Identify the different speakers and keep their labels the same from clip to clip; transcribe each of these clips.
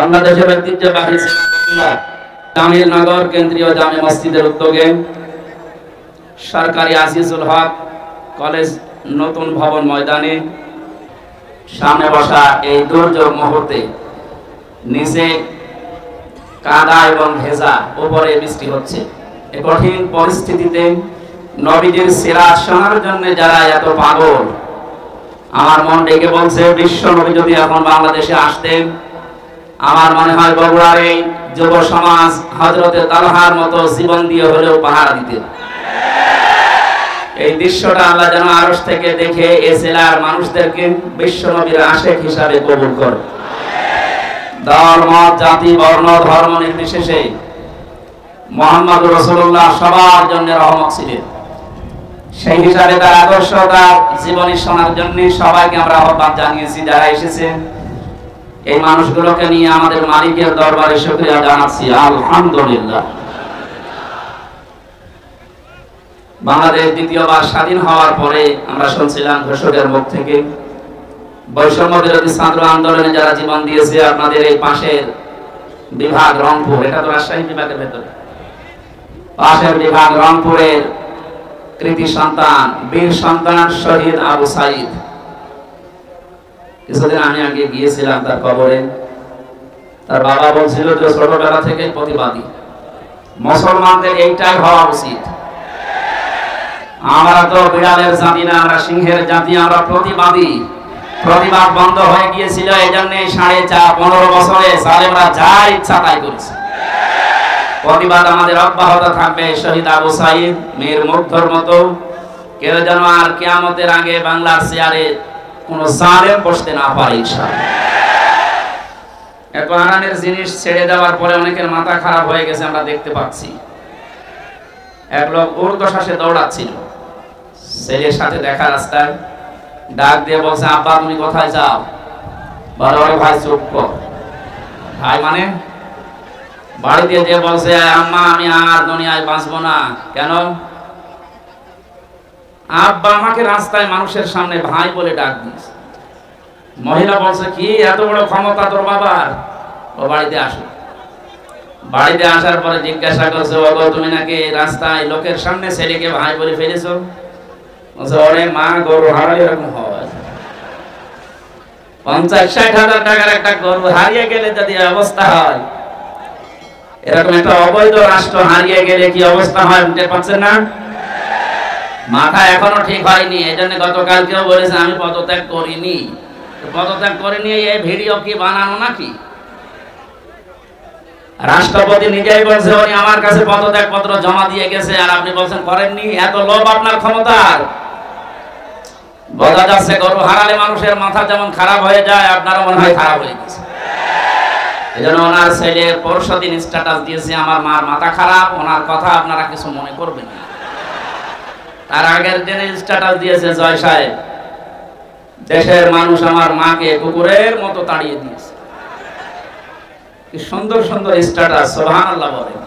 Speaker 1: বাংলাদেশের ঐতিহ্যবাহী জামিলনগর কেন্দ্রীয় জামে মসজিদের উদ্যোগে সরকারি আজিজুল হক কলেজ নতুন ভবন ময়দানে সামনে বসা এই দুর্যোগ মুহূর্তে নিচে কাদা এবং ভেজা, উপরে বৃষ্টি হচ্ছে। এই কঠিন পরিস্থিতিতে নবীজির সিরাত শোনার জন্য যারা এত পাগল, আমার মন ডেকে বলছে বিশ্ব নবী যদি এখন বাংলাদেশে আসতেন, আমার মনে হয় বগুড়ার এই যুব সমাজ হযরতে তালহার মতো জীবন দিয়ে হলেও পাহারা দিতেন। এই দৃশ্যটা আল্লাহ যেন আরশ থেকে দেখে এই জেলার মানুষদেরকে বিশ্ব নবীর আশিক হিসাবে কবুল করে। দল, মত, জাতি, বর্ণ, ধর্ম নির্বিশেষে মুহাম্মদ রাসূলুল্লাহ সবার জন্য রহমত ছিলেন। সেই হিসাবে তার আদর্শ, তার জীবনী শোনার জন্য সবাইকে আমরা আহ্বান জানিয়েছি। যারা এসেছেন এই মানুষগুলোকে নিয়ে আমাদের মালিকের দরবারে শুকরিয়া জানাচ্ছি, আলহামদুলিল্লাহ। বাংলাদেশ দ্বিতীয়বার স্বাধীন হওয়ার পরে আমরা শুনছিলাম ঘোষকের মুখ থেকে বৈষম্য বিরোধী ছাত্র আন্দোলনে যারা জীবন দিয়েছে, আপনাদের এই পাশের বিভাগ রংপুর, এটা তো রাজশাহী বিভাগের ভেতরে, পাশের বিভাগ রংপুরের কৃতি সন্তান, বীর সন্তান শহীদ আবু সাইদ। কিছুদিন আমি আগে গিয়েছিলাম তার কবরে। তার বাবা বলছিল যে ছোটবেলা থেকে প্রতিবাদী, মুসলমানদের এইটাই হওয়া উচিত। আমরা তো বিড়ালের জাতি না, আমরা সিংহের জাতি, আমরা প্রতিবাদী। প্রতিবাদ বন্ধ হয়ে গিয়েছিল, এই জন্য 15 বছরে জালেমরা যা ইচ্ছা তাই করেছে। প্রতিবাদ আমাদের অব্যাহত থাকবে। শহীদ আবু সাইদ মীর মুগ্ধর মতো কেউ যেন আর কিয়ামতের আগে বাংলার চেয়ারে কোন জালেম বসতে না পারে ইনশাআল্লাহ। এত আরামের জিনিস ছেড়ে দেওয়ার পরে অনেকের মাথা খারাপ হয়ে গেছে, আমরা দেখতে পাচ্ছি। এক লোক ঊর্ধ্বশ্বাসে দৌড়াচ্ছিল, ছেলের সাথে দেখা রাস্তায় ডাক দিয়ে বলছে, আব্বা তুমি কোথায় যাও? বলে ওরে ভাই চুপ কর। ভাই মানে বাড়ি দিয়ে যে বলছে, আম্মা আমি আর দুনিয়ায় বাঁচবো না। কেন? আব্বা আমাকে রাস্তায় মানুষের সামনে ভাই বলে ডাক দিয়েছে। মহিলা বলছে, কি এত বড় ক্ষমতা তোর বাবার? ও বাড়িতে আসো। বাড়িতে আসার পরে জিজ্ঞাসা করছে, ওগো তুমি নাকি রাস্তায় লোকের সামনে ছেলেকে ভাই বলে ফেলেছো? বলছে, ওরে মা, গরু হারালে এরকম হয়। 50-60 হাজার টাকার একটা গরু হারিয়ে গেলে যদি অবস্থা হয়, এরকম একটা অবৈধ রাষ্ট্র হারিয়ে গেলে কি অবস্থা হয় বুঝতে পারছেন না? মাথা এখনো ঠিক হয়নি। এই জন্য গতকাল কেউ বলেছে আমি পদত্যাগ করিনি। পদত্যাগ করিনি এই ভিডিও কি বানানো নাকি? রাষ্ট্রপতি নিজেই বলছে উনি আমার কাছে পদত্যাগ পত্র জমা দিয়ে গেছে, আর আপনি বলছেন করেননি। এত লোভ আপনার ক্ষমতার। বোঝা যাচ্ছে গরু হারালে মানুষের মাথা যেমন খারাপ হয়ে যায়, আপনারও মনে হয় খারাপ হয়ে গেছে। এজন্য ওনার ছেলে পরশুদিন স্ট্যাটাস দিয়েছে, আমার মার মাথা খারাপ, ওনার কথা আপনারা কিছু মনে করবেন না। তার আগের দিনে স্ট্যাটাস দিয়েছে, জয় সাহেব দেশের মানুষ আমার মাকে কুকুরের মতো তাড়িয়ে দিয়েছে। কি সুন্দর সুন্দর স্ট্যাটাস, সুবহানাল্লাহ বলেন।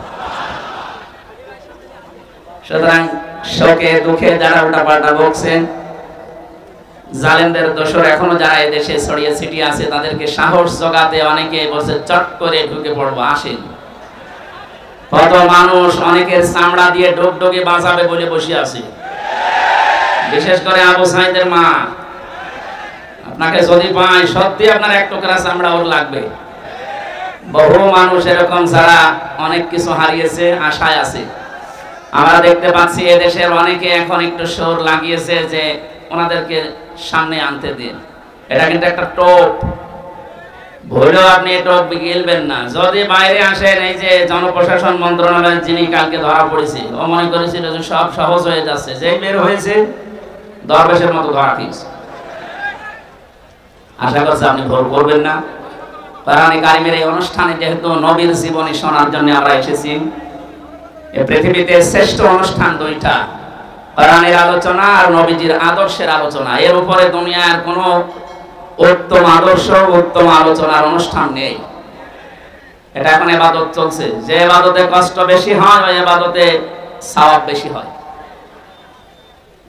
Speaker 1: সুতরাং শোকে দুঃখে যারা উল্টাপাল্টা বকছেন, জালেমদের দোসর এখনো যারা এই দেশে ছড়িয়ে ছিটিয়ে আছে, তাদেরকে সাহস জোগাতে অনেকে বলছে চট করে ঢুকে পড়বো, আসেন। কত মানুষ অনেকের চামড়া দিয়ে ডোকডোকে বাঁচাবে বলে বসে আছে, বিশেষ করে আবু সাইদের মা। আপনাকে যদি পাই সত্যি আপনার এক টুকরা চামড়া ওর লাগবে। বহু মানুষ এরকম যারা অনেক কিছু হারিয়েছে, আশায় আছে। আমরা দেখতে পাচ্ছি এদেশের অনেকে এখন একটু সুর লাগিয়েছে যে ওনাদেরকে সামনে আনতে দিন। এটা কিন্তু একটা টোপ, ভুলেও আপনি টোপ গিলবেন না। যদি বাইরে আসেন, এই যে জনপ্রশাসন মন্ত্রণালয়ের যিনি কালকে ধরা পড়েছে, ও মনে করেছিল যে সব সহজ হয়ে যাচ্ছে, যেই বের হয়েছে দরবেশের মতো ধরা খেয়েছে। আশা করছি আপনি ভুল করবেন না। কোরআনে কারিমের এই অনুষ্ঠানে যেহেতু নবীর জীবনী শোনার জন্য আমরা এসেছি, এই পৃথিবীতে শ্রেষ্ঠ অনুষ্ঠান দুইটা, কোরআনের আলোচনা আর নবীজির আদর্শের আলোচনা। এর উপরে দুনিয়ার কোনো উত্তম আদর্শ, উত্তম আলোচনার অনুষ্ঠান নেই। এটা এখন ইবাদত চলছে, যে ইবাদতে কষ্ট বেশি হয় ওই ইবাদতে সওয়াব বেশি হয়।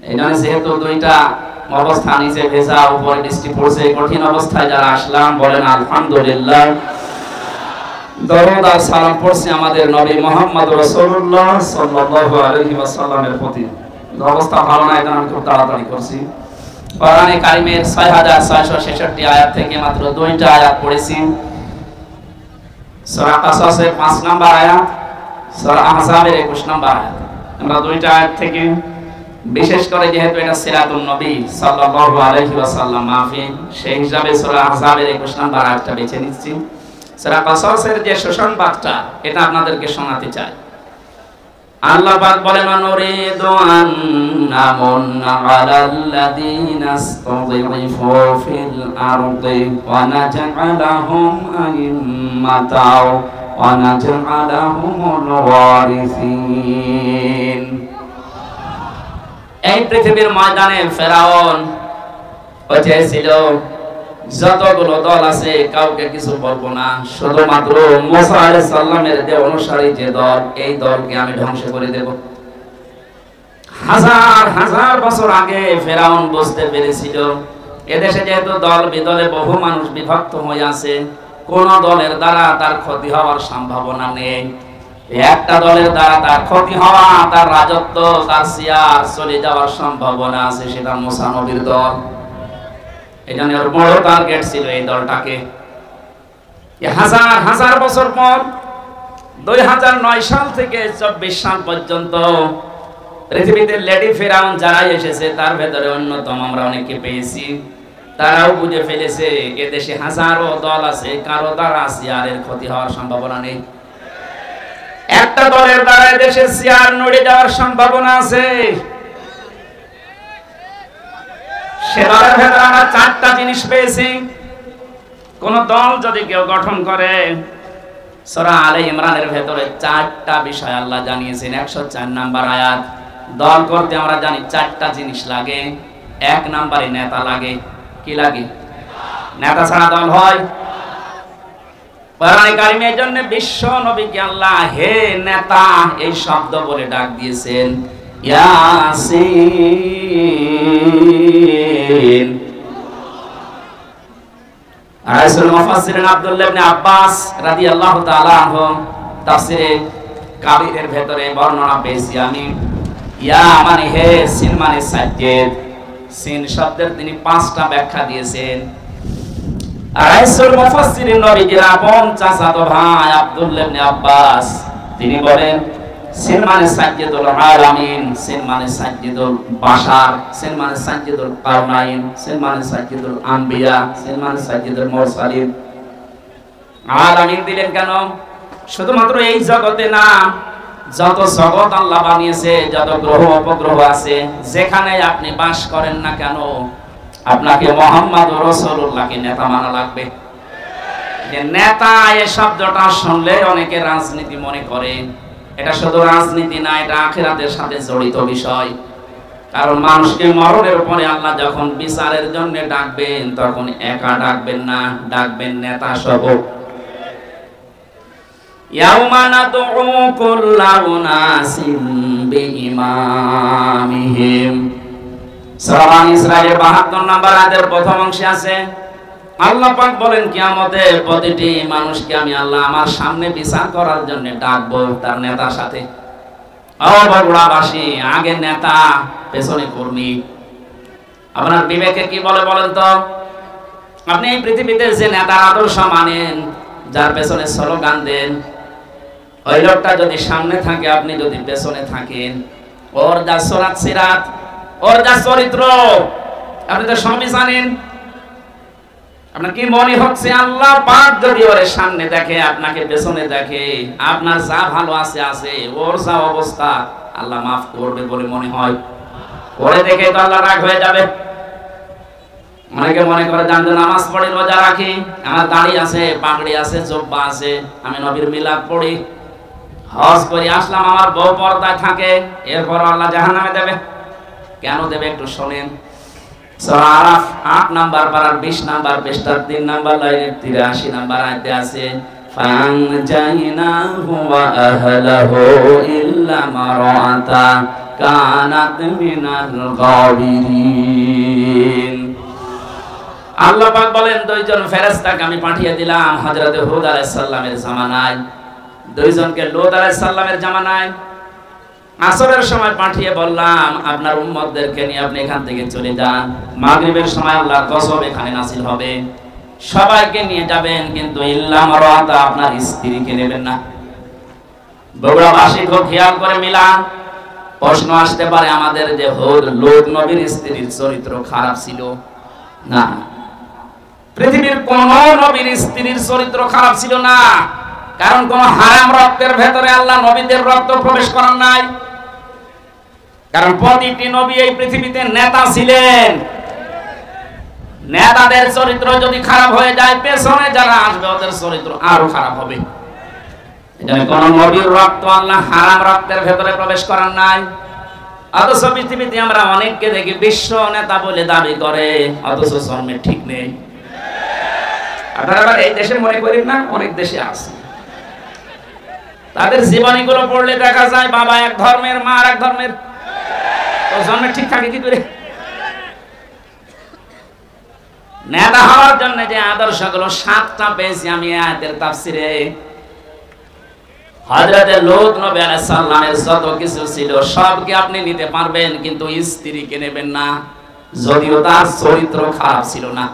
Speaker 1: এই জন্য যেহেতু দুইটা অবস্থা, নিচে ভেজা উপরে বৃষ্টি পড়ছে, কঠিন অবস্থায় যারা আসলাম বলেন আলহামদুলিল্লাহ। দরুদ আর সালাম পড়ছি আমাদের নবী মুহাম্মদ রাসূলুল্লাহ সাল্লাল্লাহু আলাইহি ওয়াসাল্লামের প্রতি। অবস্থা ভালো না, এটা আমি খুব তাড়াতাড়ি করছি। কোরআনে কারিমের 6666 আয়াত থেকে মাত্র 2টা আয়াত পড়েছি। সূরা কাসাসের 5 নম্বর আয়াত, সূরা আহজাবের 21 নম্বর আয়াত। আমরা 2টা আয়াত থেকে, বিশেষ করে যেহেতু এটা সিরাতুন নবী সাল্লাল্লাহু আলাইহি ওয়াসাল্লাম মাহফিল, সেই হিসাবে সূরা আহজাবের 21 নম্বর আয়াতটা বেছে নিচ্ছি। সূরা কাসাসের যে সুসংবাদটা, এটা আপনাদেরকে শোনাতে চাই। আল্লাহ পাক বলেন, নুরিদু আন নামুন্না আলাল্লাযীনা ইসতাযিফু ফিল আরদি ওয়া নাজআলাহুম আইম্মাতাও ওয়া নাজআলাহুমুল ওয়ারিসিন। এই পৃথিবীর ময়দানে ফেরাউন ছিল, যতগুলো দল আছে কাউকে কিছু বলবো না, শুধুমাত্র মুসা আলাইহিস সালামের যে অনুসারী যে দল, এই দলকে আমি ধ্বংস করে দেব। হাজার হাজার বছর আগে ফেরাউন বুঝতে পেরেছিল এদেশে যেহেতু দল বিদলে বহু মানুষ বিভক্ত হয়ে আছে, কোন দলের দ্বারা তার ক্ষতি হওয়ার সম্ভাবনা নেই। একটা দলের দ্বারা তার ক্ষতি হওয়া, তার রাজত্ব, তার সিয়ার চলে যাওয়ার সম্ভাবনা আছে, সেটা মুসা নবীর দল। এই জন্য ওর বড় টার্গেট ছিল এই দলটাকে। হাজার হাজার বছর পর 2009 সাল থেকে 24 সাল পর্যন্ত পৃথিবীতে লেডি ফেরাউন যারা এসেছে, তার ভেতরে অন্যতম আমরা অনেকে পেয়েছি। তারাও বুঝে ফেলেছে এদেশে হাজারো দল আছে, কারো দ্বারা সিয়ারের ক্ষতি হওয়ার সম্ভাবনা নেই। একটা দলের দ্বারা এদেশের সিয়ার নড়ে যাওয়ার সম্ভাবনা আছে। সেবার ভেতরে আমরা 4টা জিনিস পেয়েছি। কোন দল যদি কেউ গঠন করে, সূরা আলে ইমরানের ভেতরে 4টা বিষয় আল্লাহ জানিয়েছেন। 104 নাম্বার আয়াত। দল করতে আমরা জানি 4টা জিনিস লাগে। 1 নম্বরে নেতা লাগে। কি লাগে? নেতা ছাড়া দল হয়? কোরআনে কারিমের জন্য বিশ্ব নবীকে আল্লাহ হে নেতা এই শব্দ বলে ডাক দিয়েছেন। ইয়াসিন। রাসূল মুফাসসিরিন আব্দুল্লাহ ইবনে আব্বাস রাদিয়াল্লাহু তাআলা আনহু তাফসীরে কাবীরের ভেতরে বর্ণনা পেয়েছি আমি। ইয়া মানে হে, সিন মানে সাজ্জেদ। সিন শব্দের তিনি 5টা ব্যাখ্যা দিয়েছেন। রাসূল মুফাসসিরিন নবীজির আপন চাচাতো ভাই আব্দুল্লাহ ইবনে আব্বাস তিনি বলেন, সিন মানে সাজ্জেদুল আলামিন, সিন মানে সাজ্জেদুল বাশার, সিন মানে সাজ্জেদুল কাউনাইন, সিন মানে সাজ্জেদুল আম্বিয়া, সিন মানে সাজ্জেদুল মুরসালিন। আলামিন দিলেন কেন? শুধুমাত্র এই জগতে না, যত জগৎ আল্লাহ বানিয়েছে, যত গ্রহ উপগ্রহ আছে, যেখানে আপনি বাস করেন না কেন, আপনাকে মুহাম্মদ রাসূলুল্লাহকে নেতা মানা লাগবে। যে নেতা এই শব্দটা শুনলে অনেকে রাজনীতি মনে করে। এটা শুধু রাজনীতি না, এটা আখিরাতের সাথে জড়িত বিষয়। কারণ মানুষকে মরণের পরে আল্লাহ যখন বিচারের জন্য ডাকবেন, তখন একা ডাকবেন না, ডাকবেন নেতা সহ। ইয়াউমা নাদউ কুল্লা উনাসিন বিইমামিহিম। সূরা ইসরাঈলের 72 নম্বর আয়াতের প্রথম অংশে আছে, আল্লাহ পাক বলেন কিয়ামতে প্রতিটি মানুষকে আমি আল্লাহ আমার সামনে বিচার করার জন্য ডাকবো তার নেতার সাথে। ও বগুড়াবাসী, আগে নেতা পেছনে কর্মী। আপনার বিবেকে কি বলে বলেন তো? আপনি এই পৃথিবীতে যে নেতার আদর্শ মানেন, যার পেছনে স্লোগান দেন, ওই লোকটা যদি সামনে থাকে, আপনি যদি পেছনে থাকেন, ওর যা সরাত সিরাত, ওর যা চরিত্র আপনি তো সবই জানেন। আপনার কি মনে হচ্ছে আল্লাহ পাক যদি ওর সামনে দেখে, আপনাকে পেছনে দেখে, আপনার যা ভালো আছে আছে, ওর যা অবস্থা আল্লাহ মাফ করবে বলে মনে হয়? ওরে দেখে তো আল্লাহ রাগ হয়ে যাবে। অনেকে মনে করে জানতে নামাজ পড়ি, রোজা রাখি, আমার দাড়ি আছে, পাগড়ি আছে, জুব্বা আছে, আমি নবীর মিলাদ পড়ি, হজ করি আসলাম, আমার বউ পর্দায় থাকে, এরপর আল্লাহ জাহান্নামে দেবে। কেন দেবে একটু শোনেন। সূরা আরাফ 8 নাম্বার পারার 20 নাম্বার পৃষ্ঠার 3 নাম্বার লাইনের 83 নাম্বার আয়াতে আছে, ফানজাইনাহু ওয়া আহলাহু ইল্লা মারাতা কানাত মিনাল গাবিরিন। আল্লাহ পাক বলেন দুইজন ফেরেশতাকে আমি পাঠিয়ে দিলাম হযরত হুদ আলাইহিস সালামের জামানায়, দুইজনকে লূত আলাইহিস সালামের জামানায় আসরের সময় পাঠিয়ে বললাম আপনার উম্মতদেরকে নিয়ে আপনি এখান থেকে চলে যান। মাগরিবের সময় আল্লাহর গজব এখানে নাযিল হবে, সবাইকে নিয়ে যাবেন, কিন্তু ইল্লা মারাতা আপনার স্ত্রীকে নেবেন না। বগুড়াবাসী খুব খেয়াল করে মিলান। প্রশ্ন আসতে পারে আমাদের যে হুদ লূত নবীর স্ত্রীর চরিত্র খারাপ ছিল? না, পৃথিবীর কোন নবীর স্ত্রীর চরিত্র খারাপ ছিল না, কারণ কোন হারাম রক্তের ভেতরে আল্লাহ নবীদের রক্ত প্রবেশ করান নাই। কারণ প্রতিটি নবী এই পৃথিবীতে নেতা ছিলেন, নেতাদের চরিত্র যদি খারাপ হয়ে যায় পেছনে যারা আসবে ওদের চরিত্র আরো খারাপ হবে। এখানে কোন নবীর রক্ত আল্লাহ হারাম রক্তের ভেতরে প্রবেশ করান নাই। অথচ পৃথিবীতে আমরা অনেককে দেখি বিশ্ব নেতা বলে দাবি করে, অথচ জন্মের ঠিক নেই। আপনারা আবার এই দেশে মনে করেন না, অনেক দেশে আছে। তাদের জীবনীগুলো পড়লে দেখা যায় বাবা এক ধর্মের, মা আর এক ধর্মের, তো জন্মের ঠিক থাকে কি করে? নেতা হওয়ার জন্য যে আদর্শগুলো 7টা পেয়েছি আমি আয়াতের তাফসিরে। হযরত লূত নবী আলাইহিস সালামের যত কিছু ছিল সবকে আপনি নিতে পারবেন, কিন্তু স্ত্রীকে নেবেন না, যদিও তার চরিত্র খারাপ ছিল না।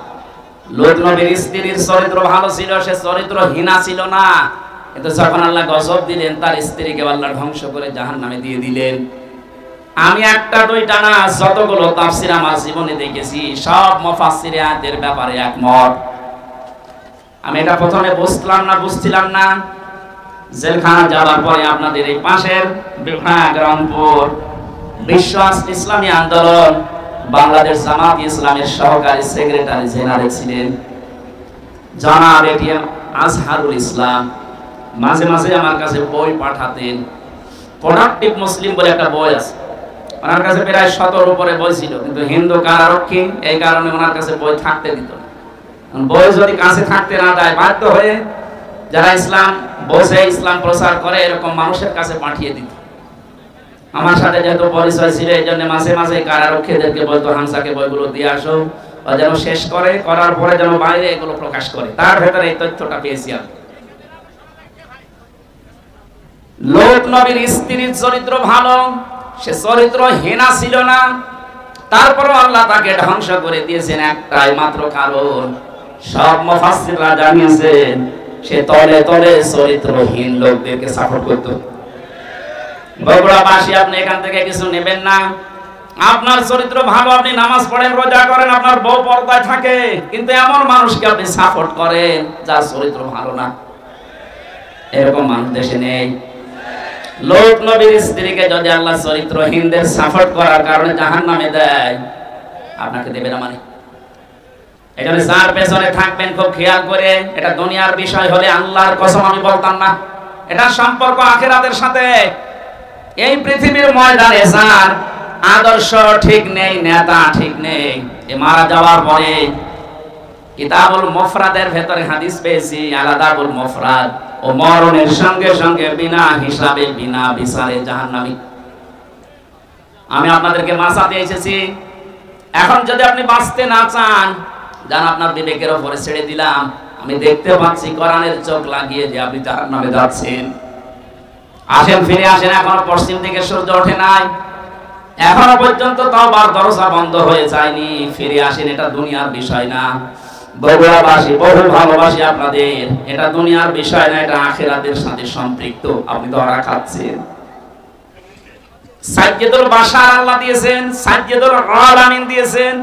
Speaker 1: লূত নবীর স্ত্রীর চরিত্র ভালো ছিল, সে চরিত্রহীনা ছিল না, কিন্তু যখন আল্লাহ গজব দিলেন তার স্ত্রীকে আল্লাহ ধ্বংস করে জাহান্নামে দিয়ে দিলেন। আমি একটা দুইটা না, যতগুলো তাফসীর আমার জীবনে দেখেছি সব মুফাসসিরে আয়াতের ব্যাপারে একমত। আমি এটা প্রথমে বুঝছিলাম না। জেলখানা যাওয়ার পরে আপনাদের এই পাশের বিভাগ রংপুর বিশ্ব ইসলামী আন্দোলন বাংলাদেশ জামাত ইসলামের সহকারী সেক্রেটারি জেনারেল ছিলেন জনাব এটিএম আজহারুল ইসলাম। মাঝে মাঝে আমার কাছে বই পাঠাতেন। প্রোডাক্টিভ মুসলিম বলে একটা বই আছে, ওনার কাছে প্রায় 100 উপরে বই ছিল, কিন্তু হিন্দু কারারক্ষী এই কারণে ওনার কাছে বই থাকতে দিত না। বই যদি কাছে থাকতে না দেয় বাধ্য হয়ে যারা ইসলাম বোঝে, ইসলাম প্রচার করে এরকম মানুষের কাছে পাঠিয়ে দিত। আমার সাথে যেহেতু পরিচয় ছিল এই জন্য মাঝে মাঝে কারারক্ষীদেরকে বলতো হামসাকে বইগুলো দিয়ে আসো, ও যেন শেষ করে, করার পরে যেন বাইরে এগুলো প্রকাশ করে। তার ভেতরে এই তথ্যটা পেয়েছি আমি। লূত নবীর স্ত্রীর চরিত্র ভালো, সে চরিত্রহীনা ছিল না, তারপরও আল্লাহ তাকে ধ্বংস করে দিয়েছেন একটাই মাত্র কারণ। সব মুফাসসিররা জানিয়েছেন সে তলে তলে চরিত্রহীন লোকদেরকে সাপোর্ট করত। বগুড়াবাসী আপনি এখান থেকে কিছু নেবেন না। আপনার চরিত্র ভালো, আপনি নামাজ পড়েন, রোজা করেন, আপনার বউ পর্দায় থাকে, কিন্তু এমন মানুষকে আপনি সাপোর্ট করেন যার চরিত্র ভালো না। এরকম মানুষ দেশে নেই। লূত নবীর স্ত্রীকে যদি আল্লাহ চরিত্রহীনদের সাপোর্ট করার কারণে জাহান্নামে দেয়, আপনাকে দেবে না মানে? এখানে যার পেছনে থাকবেন খুব খেয়াল করে, এটা দুনিয়ার বিষয় হলে আল্লাহর কসম আমি বলতাম না, এটা সম্পর্ক আখিরাতের সাথে। এই পৃথিবীর ময়দানে যার আদর্শ ঠিক নেই, নেতা ঠিক নেই, এ মারা যাওয়ার পরে কিতাবুল মুফরাদের ভেতরে হাদিস পেয়েছি, আলাদাবুল মুফরাদ, ও মরণের সঙ্গে সঙ্গে বিনা হিসাবে বিনা বিচারে জাহান্নামী। আমি আপনাদেরকে মাসাতে এসেছি। এখন যদি আপনি বাঁচতে না চান, জান আপনার বিবেকের উপরে ছেড়ে দিলাম। আমি দেখতে পাচ্ছি কোরআনের চোখ লাগিয়ে যে আপনি জাহান্নামে যাচ্ছেন। আসেন, ফিরে আসেন, এখনো পশ্চিম দিকে সূর্য ওঠে নাই, এখনো পর্যন্ত তওবার দরজা বন্ধ হয়ে যায়নি। ফিরে আসেন, এটা দুনিয়ার বিষয় না। বগুড়াবাসী বহু ভালোবাসি আপনাদের, এটা দুনিয়ার বিষয় না, এটা আখিরাতের সাথে সম্পৃক্ত। আপনি ধরা খাচ্ছেন। সাজ্জাদুল বাশার আল্লাহ দিয়েছেন, সাজ্জাদুল আলামিন দিয়েছেন।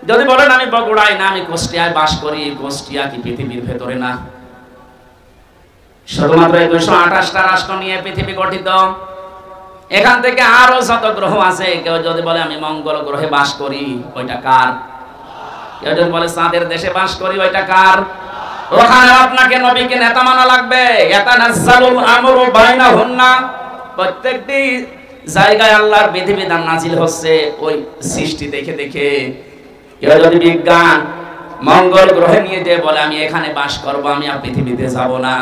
Speaker 1: যদি বলেন আমি বগুড়ায় না, আমি কুষ্টিয়ায় বাস করি, কুষ্টিয়া কি পৃথিবীর ভেতরে না? শুধুমাত্র 228টা রাষ্ট্র নিয়ে পৃথিবী গঠিত। এখান থেকে আরো যত গ্রহ আছে, কেউ যদি বলে আমি মঙ্গল গ্রহে বাস করি, ওইটা কার? কেউ যদি বলে চাঁদের দেশে বাস করি, ওইটা কার? ওখানে আপনাকে নবীকে নেতা মানা লাগবে। ইয়াতানাজ্জালুল আমরু বাইনাহুন্না, প্রত্যেকটি জায়গায় আল্লাহর বিধিবিধান নাজিল হচ্ছে ওই সৃষ্টি দেখে দেখে। কেউ যদি বিজ্ঞান মঙ্গল গ্রহে নিয়ে যে বলে আমি এখানে বাস করব, আমি আর পৃথিবীতে যাব না,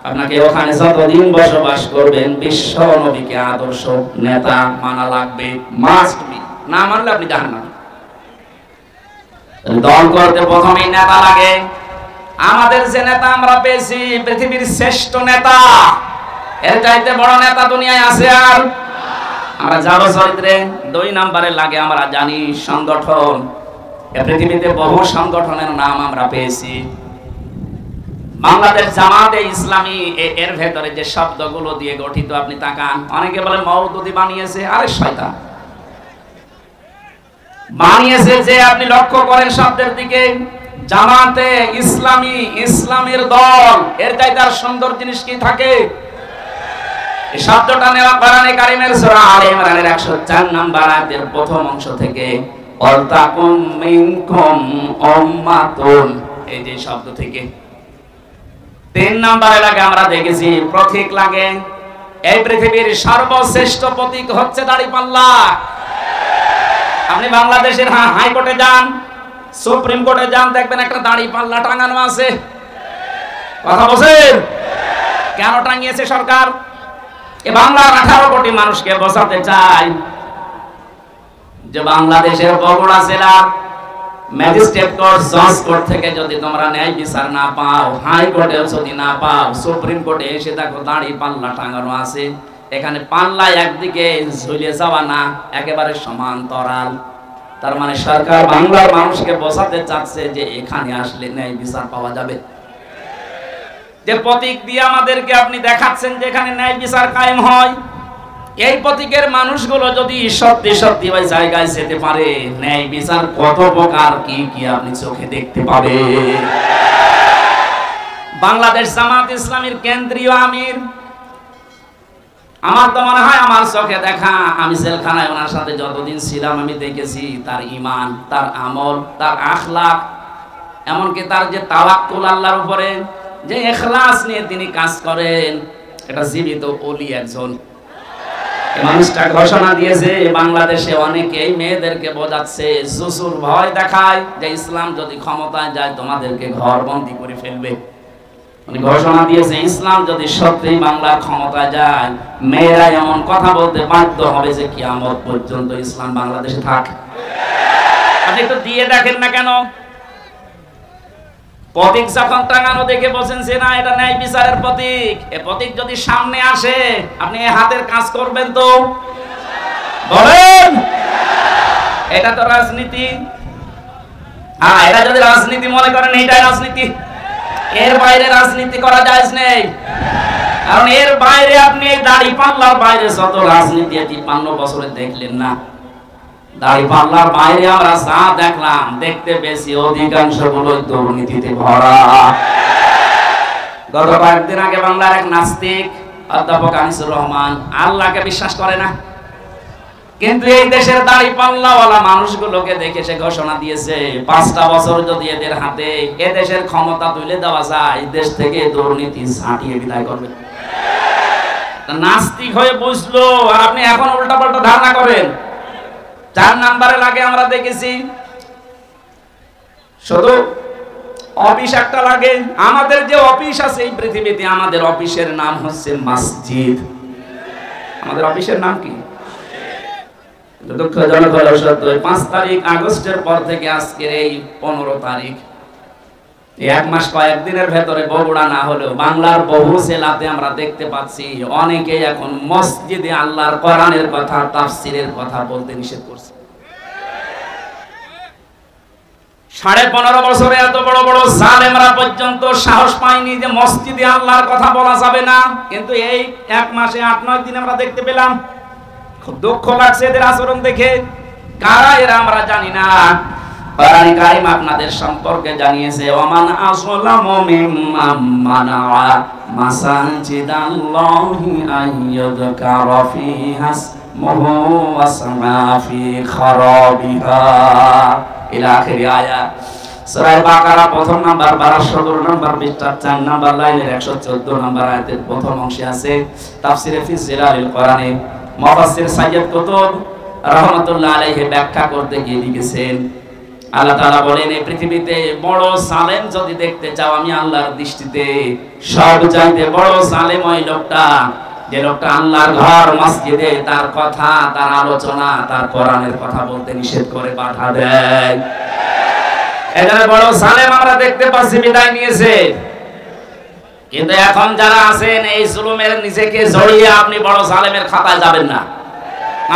Speaker 1: আপনাকে ওখানে যতদিন বসবাস করবেন বিশ্ব নবীকে আদর্শ নেতা মানা লাগবে, মাস্ট বি। না মানলে আপনি জাহান্নামে। দল করতে প্রথমেই নেতা লাগে। আমাদের যে নেতা আমরা পেয়েছি পৃথিবীর শ্রেষ্ঠ নেতা, এর চাইতে বড় নেতা দুনিয়ায় আছে আর? আমরা যাবো চরিত্রে 2 নম্বরে লাগে আমরা জানি সংগঠন। পৃথিবীতে বহু সংগঠনের নাম আমরা পেয়েছি। বাংলাদেশ জামাতে ইসলামী এর ভেতরে যে শব্দগুলো দিয়ে গঠিত আপনি তাকান। অনেকে বলে মওদুদি বানিয়েছে, আরে শয়তান বানিয়েছে যে। আপনি লক্ষ্য করেন শব্দের দিকে, জামাতে ইসলামী, ইসলামের দল, এর চাইতে আর সুন্দর জিনিস কি থাকে? এই শব্দটা নেওয়া কোরআনে কারীমের সূরা আলে ইমরানের 104 নম্বর আয়াতের প্রথম অংশ থেকে, ওয়ালতাকুম মিনকুম উম্মাতুন, এই যে শব্দ থেকে। 3 নম্বরে লাগে আমরা দেখেছি প্রতীক লাগে। এই পৃথিবীর সর্বশ্রেষ্ঠ প্রতীক হচ্ছে দাড়িপাল্লা। আপনি বাংলাদেশের হাইকোর্টে যান, সুপ্রিম কোর্টে যান, দেখবেন একটা দাড়িপাল্লা টাঙানো আছে। কথা বলেন কেন টাঙিয়েছে সরকার? এ বাংলার 18 কোটি মানুষকে বোঝাতে চাই যে বাংলাদেশের বগুড়া জেলার ম্যাজিস্ট্রেট কোর্ট, জজ কোর্ট থেকে যদি তোমরা ন্যায় বিচার না পাও, হাইকোর্টে যদি না পাও, সুপ্রিম কোর্টে এসে দেখো দাড়িপাল্লা টাঙানো আছে। এখানে পাল্লা একদিকে ঝুলে যাওয়া না, একেবারে সমান্তরাল। তার মানে সরকার বাংলার মানুষকে বোঝাতে চাচ্ছে যে এখানে আসলে ন্যায় বিচার পাওয়া যাবে। যে প্রতীক দিয়ে আমাদেরকে আপনি দেখাচ্ছেন যে এখানে ন্যায় বিচার কায়েম হয়, এই প্রতীকের মানুষগুলো যদি সত্যি সত্যি ওই জায়গায় যেতে পারে, ন্যায় বিচার কত প্রকার কি কি আপনি চোখে দেখতে পাবে। বাংলাদেশ জামাত ইসলামীর কেন্দ্রীয় আমির, আমার তো মনে হয় আমার চোখে দেখা, আমি জেলখানায় ওনার সাথে যতদিন ছিলাম আমি দেখেছি তার ঈমান, তার আমল, তার আখলাক, এমনকি তার যে তাওয়াক্কুল আল্লাহর উপরে, যে ইখলাস নিয়ে তিনি কাজ করেন, এটা জীবিত ওলি একজন। মানুষটা ঘোষণা দিয়েছে বাংলাদেশে অনেকেই মেয়েদেরকে বোঝাচ্ছে, জুসুর ভয় দেখায় যে ইসলাম যদি ক্ষমতায় যায় তোমাদেরকে ঘরবন্দি করে ফেলবে। উনি ঘোষণা দিয়েছে ইসলাম যদি সত্যি বাংলার ক্ষমতায় যায়, মেয়েরা এমন কথা বলতে বাধ্য হবে যে কিয়ামত পর্যন্ত ইসলাম বাংলাদেশে থাক। আপনি একটু দিয়ে দেখেন না কেন? প্রতীক যখন টাঙানো দেখে বলছেন যে না এটা ন্যায় বিচারের প্রতীক, এই প্রতীক যদি সামনে আসে আপনি হাতের কাজ করবেন তো? বলেন এটা তো রাজনীতি। হ্যাঁ, এটা যদি রাজনীতি মনে করেন এইটাই রাজনীতি, এর বাইরে রাজনীতি করা যায় নেই। কারণ এর বাইরে আপনি এই দাড়িপাল্লার বাইরে যত রাজনীতি 53 বছরে দেখলেন না, দাড়িপাল্লার বাইরে আমরা যা দেখলাম, দেখতে বেশি অধিকাংশ গুলো দুর্নীতিতে ভরা। গত কয়েকদিন আগে বাংলার এক নাস্তিক অধ্যাপক আনিসুর রহমান আল্লাহকে বিশ্বাস করে না, কিন্তু এই দেশের দাড়িপাল্লাওয়ালা মানুষগুলোকে দেখে সে ঘোষণা দিয়েছে 5টা বছর যদি এদের হাতে এ দেশের ক্ষমতা তুলে দেওয়া যায়, দেশ থেকে দুর্নীতি ছাঁটিয়ে বিদায় করবে। নাস্তিক হয়ে বুঝলো, আর আপনি এখন উল্টাপাল্টা ধারণা করেন। 4 নম্বরে লাগে আমরা দেখেছি শুধু অফিস একটা লাগে। আমাদের যে অফিস আছে এই পৃথিবীতে, আমাদের অফিসের নাম হচ্ছে মসজিদ। আমাদের অফিসের নাম কি? দুঃখজনক হলো সত্য, 5 তারিখ আগস্টের পর থেকে আজকের এই 15 তারিখ, 1 মাস কয়েকদিনের ভেতরে বগুড়া না হলেও বাংলার বহু জেলাতে আমরা দেখতে পাচ্ছি অনেকে এখন মসজিদে আল্লাহর কোরআনের কথা, তাফসীরের কথা বলতে নিষেধ করছে। 15.5 বছরে এত বড় বড় জালেমরা পর্যন্ত সাহস পায়নি যে মসজিদে আল্লাহর কথা বলা যাবে না, কিন্তু এই 1 মাসে 8-9 দিন আমরা দেখতে পেলাম। খুব দুঃখ লাগছে এদের আচরণ দেখে। কারা এরা আমরা জানি না। কোরআন কারীম আপনাদের সম্পর্কে জানিয়েছে, ওয়ামান আসলামু মিম্মান মানাআ মাসাজিদাল্লাহি আইয়ুযকারা ফীহা ইসমুহু ওয়া সামা ফী খারাবিহা ইলা আখিরি আয়াত। সূরা বাকারা প্রথম নাম্বার 12 নম্বর পৃষ্ঠা 4 নম্বর লাইনের 114 নম্বর আয়াতের প্রথম অংশে আছে তাফসীরে ফি জিলালিল কোরআনে মুফাসসির সাইয়্যিদ কুতুব রাহমাতুল্লাহ আলাইহি ব্যাখ্যা করতে গিয়ে লিখেছেন, আল্লাহ তাআলা বলেন এই পৃথিবীতে বড় জালেম যদি দেখতে চাও, আমি আল্লাহর দৃষ্টিতে সবচাইতে বড় জালেম ওই লোকটা যে লোকটা আল্লাহর ঘর মসজিদে তার কথা, তার আলোচনা, তার কোরআনের কথা বলতে নিষেধ করে বাধা দেয়। এখানে বড় সালেম আমরা দেখতে পাচ্ছি বিদায় নিয়েছে, কিন্তু এখন যারা আছেন এই জুলুমের নিজেকে জড়িয়ে আপনি বড় সালেমের খাতায় যাবেন না।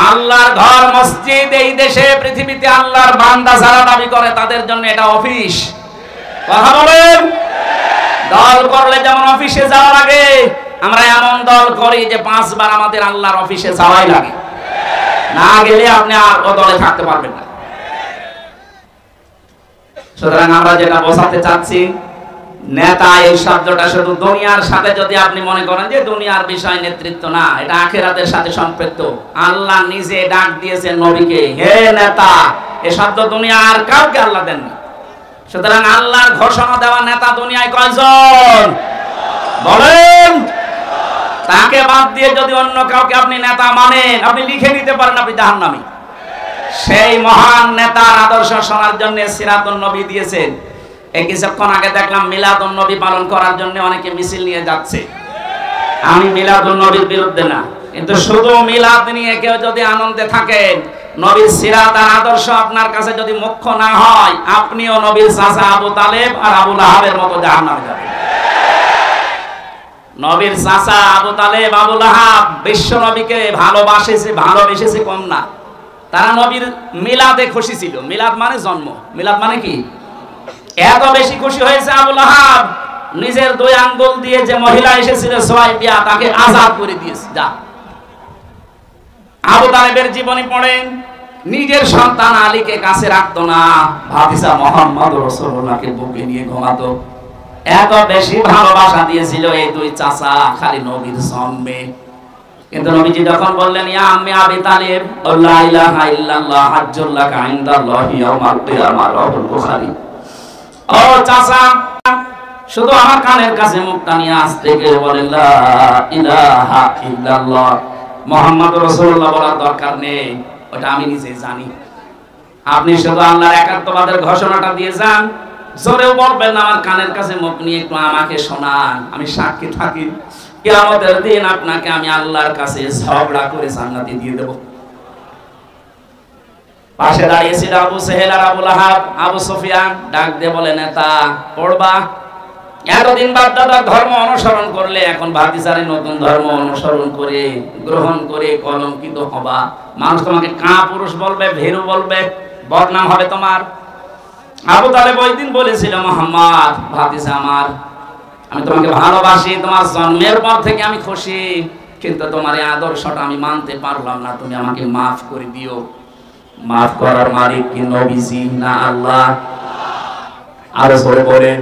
Speaker 1: আল্লাহর ঘর মসজিদ এই দেশে পৃথিবীতে আল্লাহর বান্দা যারা দাবি করে তাদের জন্য এটা অফিস। কথা বলেন, দল করলে যেমন অফিসে যাওয়া লাগে, আমরা এমন দল করি যে 5 বার আমাদের আল্লাহর অফিসে যাওয়াই লাগে, না গেলে আপনি আর ও দলে থাকতে পারবেন না। সুতরাং আমরা যেটা বোঝাতে চাচ্ছি, নেতা এই শব্দটা শুধু দুনিয়ার সাথে যদি আপনি মনে করেন যে দুনিয়ার বিষয় নেতৃত্ব না, এটা আখিরাতের সাথে সম্পৃক্ত। আল্লাহ নিজে ডাক দিয়েছেন নবীকে, হে নেতা। এই শব্দ দুনিয়ার কাউকে আল্লাহ দেননি। সুতরাং আল্লাহর ঘোষণা দেওয়া নেতা দুনিয়ায় কয়জন বলেন? তাকে বাদ দিয়ে যদি অন্য কাউকে আপনি নেতা মানেন, আপনি লিখে নিতে পারেন আপনি জাহান্নামী। সেই মহান নেতার আদর্শ শোনার জন্য সিরাতুন নবী দিয়েছেন। এই কিছুক্ষণ আগে দেখলাম মিলাদুন নবী পালন করার জন্য অনেকে মিছিল নিয়ে যাচ্ছে। আমি মিলাদুন নবীর বিরুদ্ধে না, কিন্তু শুধু মিলাদ নিয়ে কেউ যদি আনন্দে থাকেন, নবীর সিরাত আর আদর্শ আপনার কাছে যদি মুখ্য না হয়, আপনিও নবীর চাচা আবু তালেব আর আবু লাহাবের মতো জাহান্নামে যাবেন। নবীর চাচা আবু তালেব আবু লাহাব বিশ্ব নবীকে ভালোবেসেছে কম না, তারা নবীর মিলাদে খুশি ছিল। মিলাদ মানে জন্ম, মিলাদ মানে কি? এত বেশি খুশি হয়েছে আবু লাহাব, নিজের 2 আঙ্গুল দিয়ে যে মহিলা এসেছিল সুয়াইবিয়া, তাকে আযাদ করে দিয়েছে। যা আবু তালেবের জীবনী পড়েন, নিজের সন্তান আলীকে কাছে রাখতো না, ভাতিজা মুহাম্মদ রাসূলুল্লাহকে বুকে নিয়ে ঘুমাতো। এত বেশি ভালোবাসা দিয়েছিল এই 2 চাচা খালি নবীর জন্মে। কিন্তু নবীজি যখন বললেন, ইয়া আম্মি আবি তালিব, লা ইলাহা ইল্লাল্লাহ হাজ্জুল লাকা ইনদাল্লাহি ইয়াউমাল কিয়ামাহ, রাহুল বুখারী। ও চাচা, শুধু আমার কানের কাছে মুখটা নিয়ে আস্তে করে বলেন, লা ইলাহা ইল্লাল্লাহ মুহাম্মাদুর রাসূলুল্লাহ বলার দরকার নেই, ওটা আমি নিজে জানি। আপনি শুধু আল্লাহর একাত্মবাদের ঘোষণাটা দিয়ে যান, জোরেও বলবেন আমার কানের কাছে মুখ নিয়ে একটু আমাকে শোনান, আমি সাক্ষী থাকি কিয়ামতের দিন আপনাকে আমি আল্লাহর কাছে ঝগড়া করে জান্নাতে দিয়ে দেব। পাশে দাঁড়িয়েছিল আবু সেহেল আর আবু লাহাব। আবু সুফিয়ান ডাক দিয়ে বলে, নেতা পড়বা, এতদিন বাপদাদার ধর্ম অনুসরণ করলে এখন ভাতিজারে নতুন ধর্ম অনুসরণ করে গ্রহণ করে কলঙ্কিত হবা। মানুষ তোমাকে কাপুরুষ বলবে, ভীরু বলবে, বদনাম হবে তোমার। আবু তালেব ওই দিন বলেছিল, মুহাম্মদ ভাতিজা আমার, আমি তোমাকে ভালোবাসি, তোমার জন্মের পর থেকে আমি খুশি, কিন্তু তোমার এই আদর্শটা আমি মানতে পারলাম না, তুমি আমাকে মাফ করে দিও। মাফ করার মালিক কি নবীজি না আল্লাহ? আরো জোরে বলেন।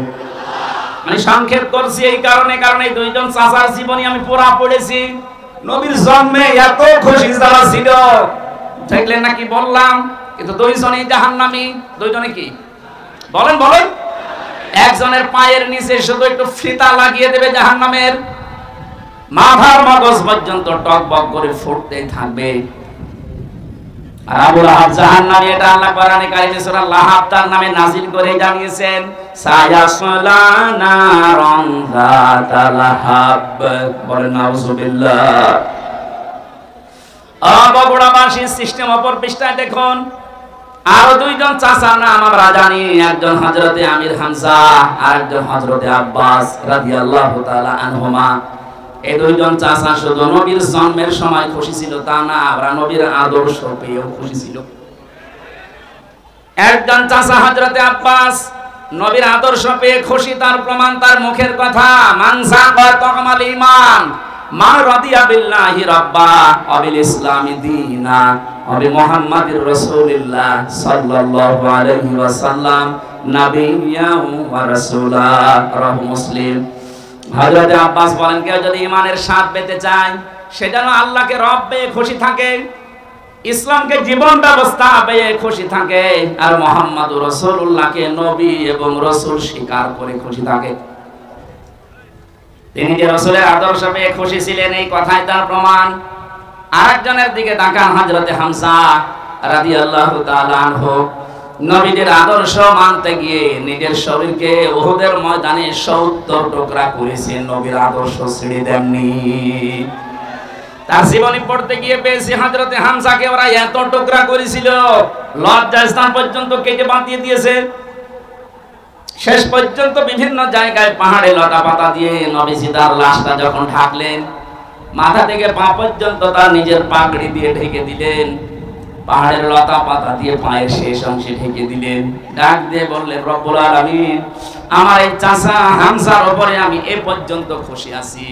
Speaker 1: আমি সংক্ষেপ করছি এই কারণে, কারণ এই 2 জন চাচার জীবনী আমি পুরা পড়েছি। নবীর জন্মে এত খুশি যারা ছিল, দেখলেন নাকি বললাম, কিন্তু 2 জনই জাহান্নামী। 2 জনে কি বলেন বলেন? একজনের পায়ের নিচে শুধু একটু ফিতা লাগিয়ে দেবে জাহান্নামের, মাথার মগজ পর্যন্ত টকবক করে ফুটতেই থাকবে। আর আবু লাহাব জাহান্নামী, এটা আল্লাহ কোরআনে কারিমে সূরা লাহাব তার নামে নাযিল করে জানিয়েছেন, সায়াসলা নারান যাতা লাহাব। বলেন নাউযুবিল্লাহ। বগুড়াবাসী সিস্টেম অপর পৃষ্ঠায় দেখুন, আরো 2 জন চাচার নাম আমরা জানি, একজন হযরতে আমির হামজা আর একজন হযরতে আব্বাস রাদিয়াল্লাহু তাআলা আনহুমা। এই 2 জন চাচা শুধু নবীর জন্মের সময় খুশি ছিল তা না, আমরা নবীর আদর্শ পেয়েও খুশি ছিল। একজন চাচা হযরতে আব্বাস নবীর আদর্শ পেয়ে খুশি, তার প্রমাণ তার মুখের কথা, মান সাকা তাকামাল ঈমান মান রাদিয়া বিল্লাহি রাব্বা ওয়া বিল ইসলামি দীনা ওয়া বি মুহাম্মাদির রাসূলিল্লাহ সাল্লাল্লাহু আলাইহি ওয়াসাল্লাম নাবিয়্যা ওয়া রাসূলা। রাহু মুসলিম। হযরত আব্বাস বলেন, কেউ যদি ঈমানের স্বাদ পেতে চায়, সে যেন আল্লাহকে রব পেয়ে খুশি থাকে, ইসলামকে জীবন ব্যবস্থা পেয়ে খুশি থাকে, আর মুহাম্মাদুর রাসূলুল্লাহকে নবী এবং রাসূল স্বীকার করে খুশি থাকে। তিনি যে রাসূলের আদর্শ পেয়ে খুশি ছিলেন, এই কথাই তার প্রমাণ। আরেকজনের দিকে তাকান, হযরতে হামজা রাদিয়াল্লাহু তাআলা আনহু। নবীদের আদর্শ মানতে গিয়ে নিজের শরীরকে উহুদের ময়দানে 70 টুকরা করেছেন, নবীর আদর্শ ছেড়ে দেননি। তার জীবনী পড়তে গিয়ে পেয়েছি হযরতে হামজাকে ওরা এত টুকরা করেছিল, লজ্জাস্থান পর্যন্ত কেটে বাঁধিয়ে দিয়েছে। শেষ পর্যন্ত বিভিন্ন জায়গায় পাহাড়ে লতা পাতা দিয়ে নবীজি তার লাশটা যখন ঢাকলেন, মাথা থেকে পা পর্যন্ত তার নিজের পাগড়ি দিয়ে ঢেকে দিলেন, পাহাড়ের লতা পাতা দিয়ে পায়ের শেষ অংশে ঢেকে দিলেন, ডাক দিয়ে বললেন, রব্বুল আলামিন, আমার এই চাচা হামজার উপরে আমি এ পর্যন্ত খুশি আছি।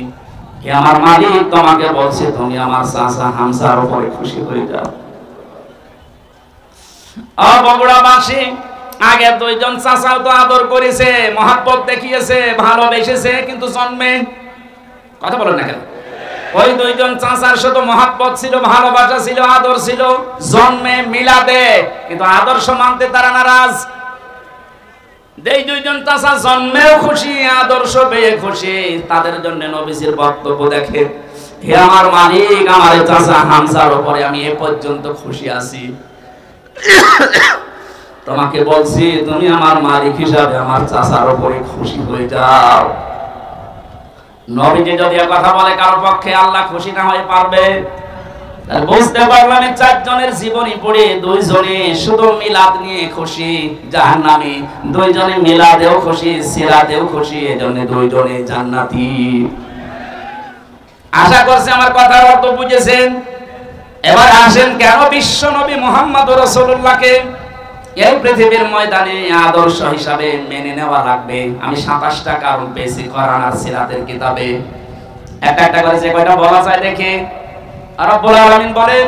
Speaker 1: হে আমার মালিক, তোমাকে বলছে তুমি আমার চাচা হামজার উপরে খুশি হয়ে যাও। ও বগুড়াবাসী, আগে দুইজন চাচাও তো আদর করেছে, মহব্বত দেখিয়েছে, ভালোবেসেছে, কিন্তু জন্মে কথা বলেন না কেন? ওই দুইজন চাচার শুধু মহব্বত ছিল, ভালোবাসা ছিল, আদর ছিল, জন্মে মিলাদে কিন্তু আদর্শ মানতে তারা নারাজ। যেই দুইজন চাচা জন্মেও খুশি, আদর্শ পেয়ে খুশি, তাদের জন্য নবীজির বক্তব্য দেখে, হে আমার মালিক, আমার চাচা হামজার উপরে আমি এ পর্যন্ত খুশি আছি। তোমাকে বলছি তুমি আমার মালিক হিসাবে আমার চাচার উপরে খুশি হয়ে যাও। নবীজি যদি কথা বলে কারো পক্ষে আল্লাহ খুশি না হয়ে পারবে? বুঝতে পারলাম চারজনের জীবনী পড়ে দুইজনে শুধু মিলাদ নিয়ে খুশি জাহান্নামী, দুইজনে মিলাদেও খুশি, সিরাতেও খুশি, এজন্য দুইজনে জান্নাতি। আশা করছি আমার কথার অর্থ বুঝেছেন। এবার আসেন কেন বিশ্ব নবী মুহাম্মদুর রাসূলুল্লাহকে এই পৃথিবীর ময়দানে আদর্শ হিসাবে মেনে নেওয়া লাগবে। আমি 27টা কারণ পেয়েছি কোরআন আর সিরাতের কিতাবে, একটা একটা করে যে কয়টা বলা যায় দেখে। রব্বুল আলামিন বলেন,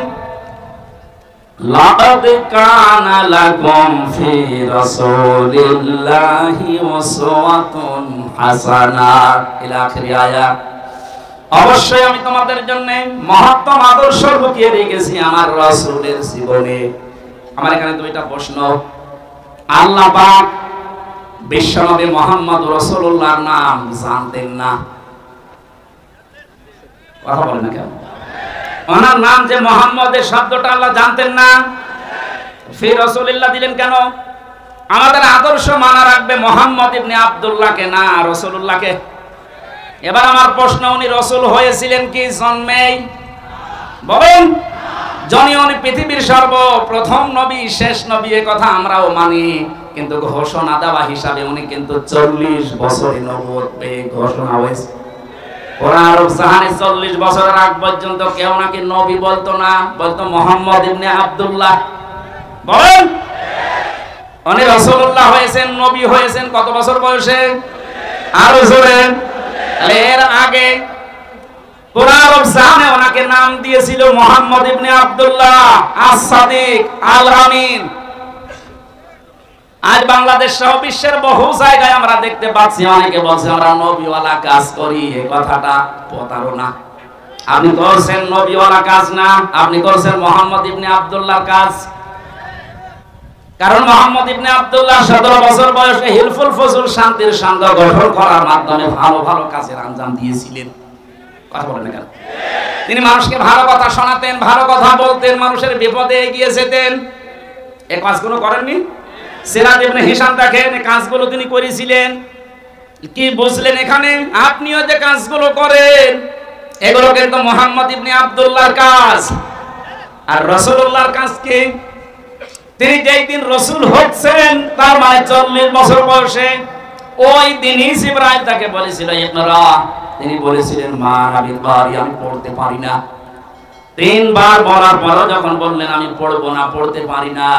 Speaker 1: লাকাদ কানা লাকুম ফি রাসূলিল্লাহি উসওয়াতুন হাসানাহ ইলা আখির আয়াত। অবশ্যই আমি তোমাদের জন্য মহত্তম আদর্শ লুকিয়ে রেখেছি আমার রাসূলের জীবনে। আমার এখানে দুইটা প্রশ্ন। আল্লাহ পাক বিশ্বনবী মুহাম্মদ রাসূলুল্লাহর নাম জানতেন না? কথা বলেন না কেন? ওনার নাম যে মুহাম্মদ, এই শব্দটা আল্লাহ জানতেন না? ফি রাসূলিল্লাহ দিলেন কেন? আমাদের আদর্শ মানা রাখবে মুহাম্মদ ইবনে আব্দুল্লাহকে, না রাসূলুল্লাহকে। এবার আমার প্রশ্ন, উনি রাসূল হয়েছিলেন কি জন্মেই? বলেন। উনি পৃথিবীর সর্বপ্রথম নবী, শেষ নবী, এ কথা আমরাও মানি, কিন্তু ঘোষণা দেওয়া হিসাবে উনি কিন্তু 40 বছরে নবুয়ত পেয়ে ঘোষণা হয়েছে। ওরা আরব জাহানে 40 বছরের আগ পর্যন্ত কেউ নাকি নবী বলতো না, বলতো মুহাম্মদ ইবনে আব্দুল্লাহ। বলেন। উনি রাসূলুল্লাহ হয়েছেন, নবী হয়েছেন কত বছর বয়সে? আরো জোরে। এর আগে পুরা আরব জাহানে ওনাকে নাম দিয়েছিল মুহাম্মদ ইবনে আব্দুল্লাহ আস-সাদিক আল আমিন। আজ বাংলাদেশ সহ বিশ্বের বহু জায়গায় আমরা দেখতে পাচ্ছি অনেকে বলছে আমরা নবীওয়ালা কাজ করি। এই কথাটা প্রতারণা। আপনি করছেন নবীওয়ালা কাজ না, আপনি করছেন মুহাম্মদ ইবনে আব্দুল্লাহর কাজ। কারণ মুহাম্মদ ইবনে আব্দুল্লাহ 17 বছর বয়সে হিলফুল ফজল শান্তির সংঘ গঠন করার মাধ্যমে ভালো ভালো কাজের আঞ্জাম দিয়েছিলেন। কথা বলেন না কেন? তিনি মানুষকে ভালো কথা শোনাতেন, ভালো কথা বলতেন, মানুষের বিপদে এগিয়ে যেতেন। এই কাজগুলো করেননি? সিরাত ইবনে হিশাম দেখেন, এই কাজগুলো তিনি করেছিলেন। কি বুঝলেন এখানে? আপনিও যে কাজগুলো করেন এগুলো কিন্তু মুহাম্মদ ইবনে আব্দুল্লাহর কাজ। আর রাসূলুল্লাহর কাজ কি? তিনি যেই দিন রাসূল হচ্ছেন তার মানে 40 বছর বয়সে, ওই দিনই জিবরাইল তাকে বলেছিল ইকরা। তিনি বলেছিলেন মা নাবিল বারি, আমি পড়তে পারি না। 3 বার বলার পরও যখন বললেন আমি পড়বো না, পড়তে পারি না,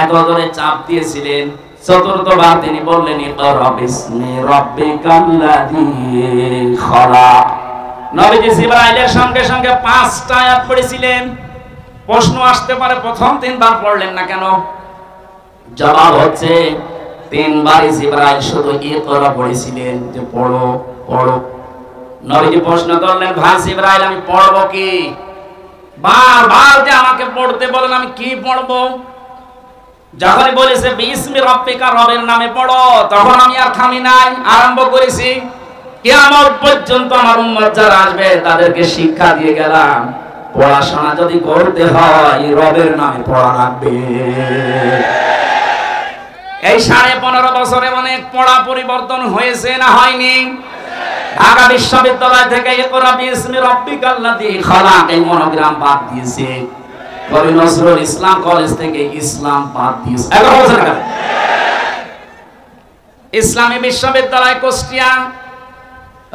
Speaker 1: এত ধরে চাপ দিয়েছিলেন, 4বার তিনি বললেন ইকরা বিসমি রাব্বিকাল্লাযী খালাক। নবীজি জিবরাইলের সঙ্গে সঙ্গে 5টা আয়াত পড়েছিলেন। প্রশ্ন আসতে পারে প্রথম 3 বার পড়লেন না কেন? জবাব হচ্ছে 3 বারই জিবরাইল শুধু ইকরা পড়েছিলেন, যে পড়ো পড়ো। নবীজি প্রশ্ন করলেন ভাই জিবরাইল আমি পড়বো কি? বারবার যে আমাকে পড়তে বলেন, আমি কি পড়বো? যখনই বলেছে বিসমি রাব্বিকা, রবের নামে পড়ো, তখন আমি আর থামি নাই, আরম্ভ করেছি। কিয়ামত পর্যন্ত আমার উম্মত যারা আসবে তাদেরকে শিক্ষা দিয়ে গেলাম, পড়াশোনা যদি করতে হয় রবের নামে পড়া লাগবে। এই 15.5 বছরে অনেক পড়া পরিবর্তন হয়েছে না হয়নি? ঢাকা বিশ্ববিদ্যালয় থেকে ইকরা বিসমি রাব্বিকাল্লাযী খালাক এই মনোগ্রাম বাদ দিয়েছে। কবি নজরুল ইসলাম কলেজ থেকে ইসলাম বাদ দিয়েছে। ইসলামী বিশ্ববিদ্যালয় কুষ্টিয়া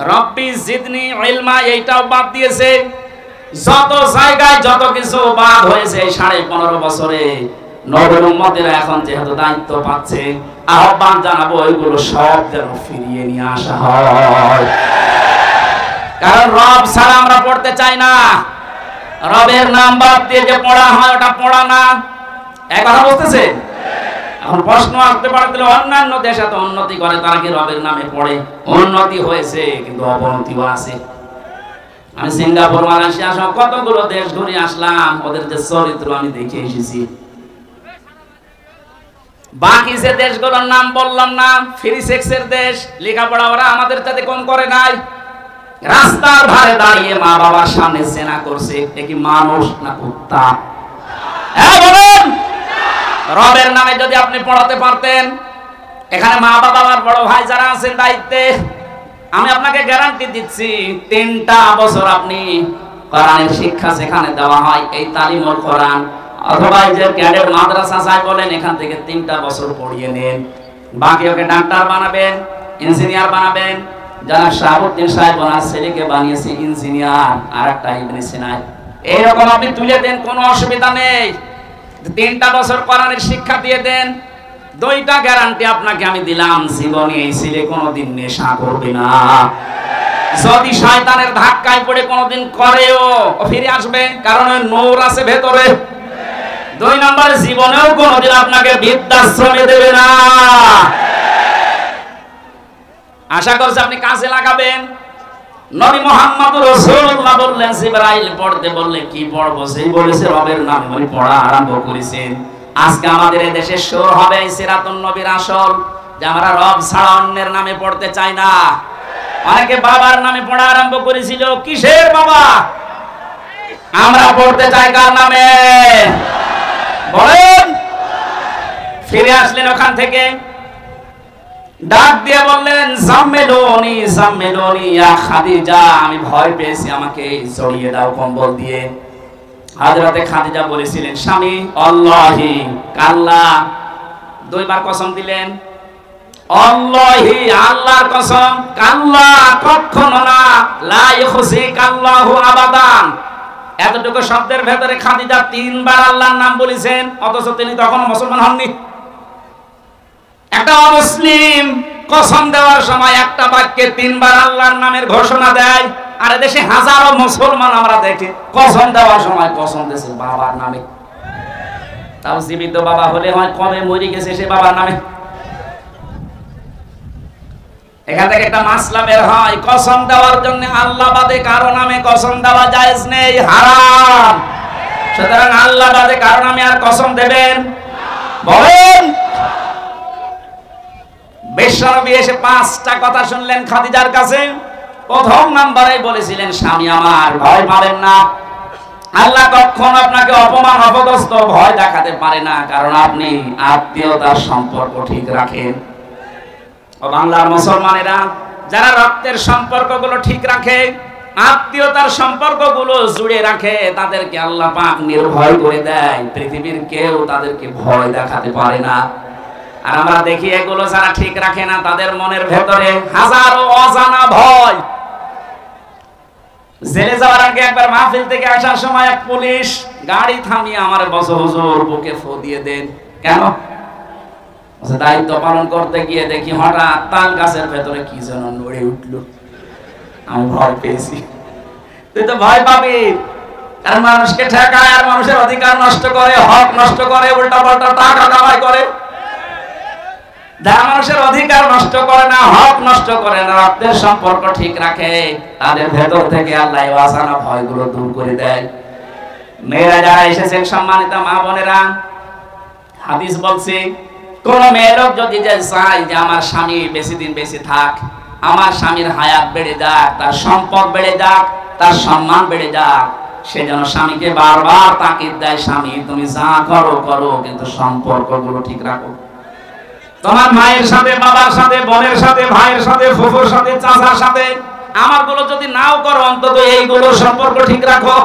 Speaker 1: রব্বি জিদনি ইলমা এইটাও বাদ দিয়েছে। যত জায়গায় যত কিছু বাদ হয়েছে 15.5 বছরে নবীর উম্মতেরা এখন যেহেতু দায়িত্ব পাচ্ছে, আহ্বান জানাবো এগুলো সব যেন ফিরিয়ে নিয়ে আসা হয়। কারণ রব ছাড়া আমরা পড়তে চাই না। রবের নাম বাদ দিয়ে যে পড়া হয় ওটা পড়া না। এক কথা বলতেছে। এখন প্রশ্ন আসতে পারে তাহলে অন্যান্য দেশে তো উন্নতি করে, তারা কি রবের নামে পড়ে? উন্নতি হয়েছে কিন্তু অবনতিও আছে। আমি সিঙ্গাপুর, মালয়েশিয়া সহ কতগুলো দেশ ঘুরে আসলাম, ওদের যে চরিত্র আমি দেখে এসেছি। বাকি যে দেশগুলোর নাম বললাম না, ফ্রি সেক্সের দেশ, লেখাপড়া ওরা আমাদের সাথে কম করে নাই। রাস্তার ধারে দাঁড়িয়ে মা বাবার সামনে জেনা করছে, এ কি মানুষ না কুত্তা? হ্যাঁ বলেন। রবের নামে যদি আপনি পড়াতে পারতেন, এখানে মা বাবা আর বড় ভাই যারা আছেন দায়িত্বে, আমি আপনাকে গ্যারান্টি দিচ্ছি 3টা বছর আপনি কোরআনের শিক্ষা যেখানে দেওয়া হয়, এই তালিমুল কোরআন অথবা এই যে ক্যাডেট মাদ্রাসা চাই বলেন, এখান থেকে 3টা বছর পড়িয়ে নেন। বাকি ওকে ডাক্তার বানাবেন, ইঞ্জিনিয়ার বানাবেন। যারা শাহাবুদ্দিন সাহেব ওনার ছেলেকে বানিয়েছে ইঞ্জিনিয়ার, আর একটা ইবনে সিনা, এইরকম আপনি তুলে দেন, কোনো অসুবিধা নেই। 3টা বছর কোরআনের শিক্ষা দিয়ে দেন, 2টা গ্যারান্টি আপনাকে আমি দিলাম, জীবনে এই ছেলে কোনোদিন নেশা করবে না। যদি শয়তানের ধাক্কায় পড়ে কোনোদিন করেও, ও ফিরে আসবে, কারণ ওই নূর আছে ভেতরে। 2 নম্বরে জীবনেও কোনোদিন আপনাকে বৃদ্ধাশ্রমে দেবে না। আশা করছি আপনি কাজে লাগাবেন। নবী মুহাম্মদ রাসূলুল্লাহ বললেন, জিবরাইল পড়তে বললে কি পড়বো? সেই বলেছে রবের নাম উনি পড়া আরম্ভ করেছেন। আজকে আমাদের এই দেশে শুরু হবে সিরাতুন নবীর আসল, যে আমরা রব ছাড়া অন্যের নামে পড়তে চাই না। অনেকে বাবার নামে পড়া আরম্ভ করেছিল। কিসের বাবা? আমরা পড়তে চাই কার নামে বলেন? ফিরে আসলেন ওখান থেকে, ডাক দিয়ে বললেন, জাম্মেলুনি জাম্মেলুনি ইয়া খাদিজা, আমি ভয় পেয়েছি, আমাকে জড়িয়ে দাও কম্বল দিয়ে। হযরতে খাদিজা বলেছিলেন, স্বামী আল্লাহি কাল্লা, 2 বার কসম দিলেন, আল্লাহি আল্লাহর কসম, কাল্লা কখনো না, লা ইখজিকাল্লাহু আবাদান। এতটুকু শব্দের ভেতরে খাদিজা 3 বার আল্লাহর নাম বলেছেন, অথচ তিনি তখন মুসলমান হননি। একটা অমুসলিম কসম দেওয়ার সময় একটা বাক্যে 3 বার আল্লাহর নামের ঘোষণা দেয়, আর দেশে হাজারো মুসলমান আমরা দেখি কসম দেওয়ার সময় কসম দিয়েছে বাবার নামে। তাও জীবিত বাবা হলে হয় কবে মরে গেছে সে বাবার নামে। এখান থেকে একটা মাসলা বের হয়, কসম দেওয়ার জন্য আল্লাহ বাদে কারো নামে কসম দেওয়া জায়েজ নেই, হারাম। সুতরাং আল্লাহ বাদে কারো নামে আর কসম দেবেন বলেন? বিশ্বনবী এসে 5টা কথা শুনলেন খাদিজার কাছে। প্রথম নম্বরে বলেছিলেন, স্বামী আমার ভয় পাবেন না, আল্লাহ কখনো আপনাকে অপমান অপদস্থ ভয় দেখাতে পারে না, কারণ আপনি আত্মীয়তার সম্পর্ক ঠিক রাখেন। ও বাংলার মুসলমানেরা, যারা রক্তের সম্পর্কগুলো ঠিক রাখে, আত্মীয়তার সম্পর্কগুলো জুড়ে রাখে, তাদেরকে আল্লাহ পাক নির্ভয় করে দেয়। পৃথিবীর কেউ তাদেরকে ভয় দেখাতে পারে না। আর আমরা দেখি এগুলো যারা ঠিক রাখে না, তাদের মনের ভেতরে হাজারো অজানা ভয়। জেলে যাওয়ার আগে একবার মাহফিল থেকে আসার সময় এক পুলিশ গাড়ি থামিয়ে আমার বসে, হুজুর বুকে ফু দিয়ে দেন। কেন? দায়িত্ব পালন করতে গিয়ে দেখি হঠাৎ তাল গাছের ভেতরে কি যেন নড়ে উঠলো, আমি ভয় পেয়েছি। তুই তো ভয় পাবি, কারণ মানুষকে ঠেকায় আর মানুষের অধিকার নষ্ট করে, হক নষ্ট করে, উল্টা পাল্টা টাকা কামাই করে। যারা মানুষের অধিকার নষ্ট করে না, হক নষ্ট করে না, রক্তের সম্পর্ক ঠিক রাখে, তাদের ভেতর থেকে আল্লাহ অজানা ভয়গুলো দূর করে দেয়। মেয়েরা যারা এসেছেন, সম্মানিত মা বোনেরা, হাদিস বলছে, কোন মেয়ের যদি যে চায় যে আমার স্বামী বেশি দিন বেশি থাক, আমার স্বামীর হায়াত বেড়ে যাক, তার সম্পদ বেড়ে যাক, তার সম্মান বেড়ে যাক, সে যেন স্বামীকে বারবার তাকিদ দেয়, স্বামী তুমি যা করো করো, কিন্তু সম্পর্কগুলো ঠিক রাখো। তোমার মায়ের সাথে, বাবার সাথে, বোনের সাথে, ভাইয়ের সাথে, ফুফুর সাথে, চাচার সাথে, আমারগুলো যদি নাও করো, অন্তত এইগুলোর সম্পর্ক ঠিক রাখো।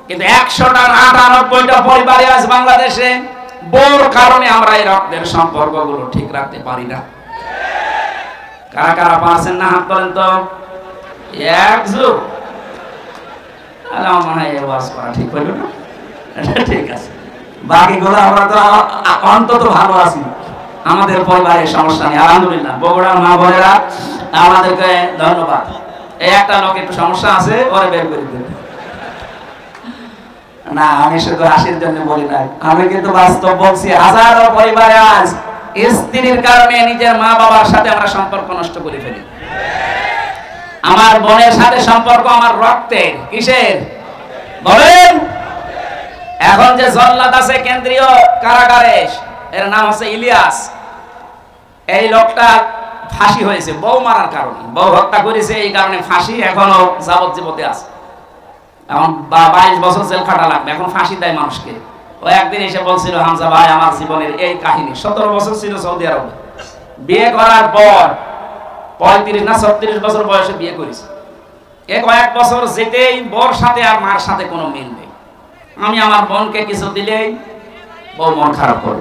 Speaker 1: কিন্তু 100টার 98টা পরিবারে আজ বাংলাদেশে বোর কারণে আমরা এই রক্তের সম্পর্কগুলো ঠিক রাখতে পারি না। কারা কারা পারছেন না হাত করেন তো। একজন আমার মনে হয় ওয়াজ করা ঠিক হইল না। ঠিক আছে, বাকিগুলো আমরা তো অন্তত ভালো আছি, আমাদের পরিবারের সমস্যা নেই আলহামদুলিল্লাহ। বগুড়ার মা বোনেরা আমাদেরকে ধন্যবাদ। এই একটা লোক একটু সমস্যা আছে, ওরে বের করে দেবে না, আমি শুধু হাসির জন্য বলি না, আমি কিন্তু বাস্তব বলছি। হাজারো পরিবারে আজ স্ত্রীর কারণে নিজের মা বাবার সাথে আমরা সম্পর্ক নষ্ট করে ফেলি। আমার বোনের সাথে সম্পর্ক আমার রক্তের, কিসের বলেন? এখন যে জল্লাদ আছে কেন্দ্রীয় কারাগারে, এর নাম হচ্ছে ইলিয়াস। এই লোকটা ফাঁসি হয়েছে বউ মারার কারণে, বউ হত্যা করেছে, এই কারণে ফাঁসি, এখনো যাবজ্জীবতে আছে। এখন 22 বছর জেল খাটা লাগবে, এখন ফাঁসি দেয় মানুষকে। ও একদিন এসে বলছিল, হামজা ভাই আমার জীবনের এই কাহিনী। 17 বছর ছিল সৌদি আরবে, বিয়ে করার পর 35 না 36 বছর বয়সে বিয়ে করেছে। কয়েক বছর যেতেই বর সাথে আর মার সাথে কোনো মিল নেই। আমি আমার বোনকে কিছু দিলেই বউ মন খারাপ করে,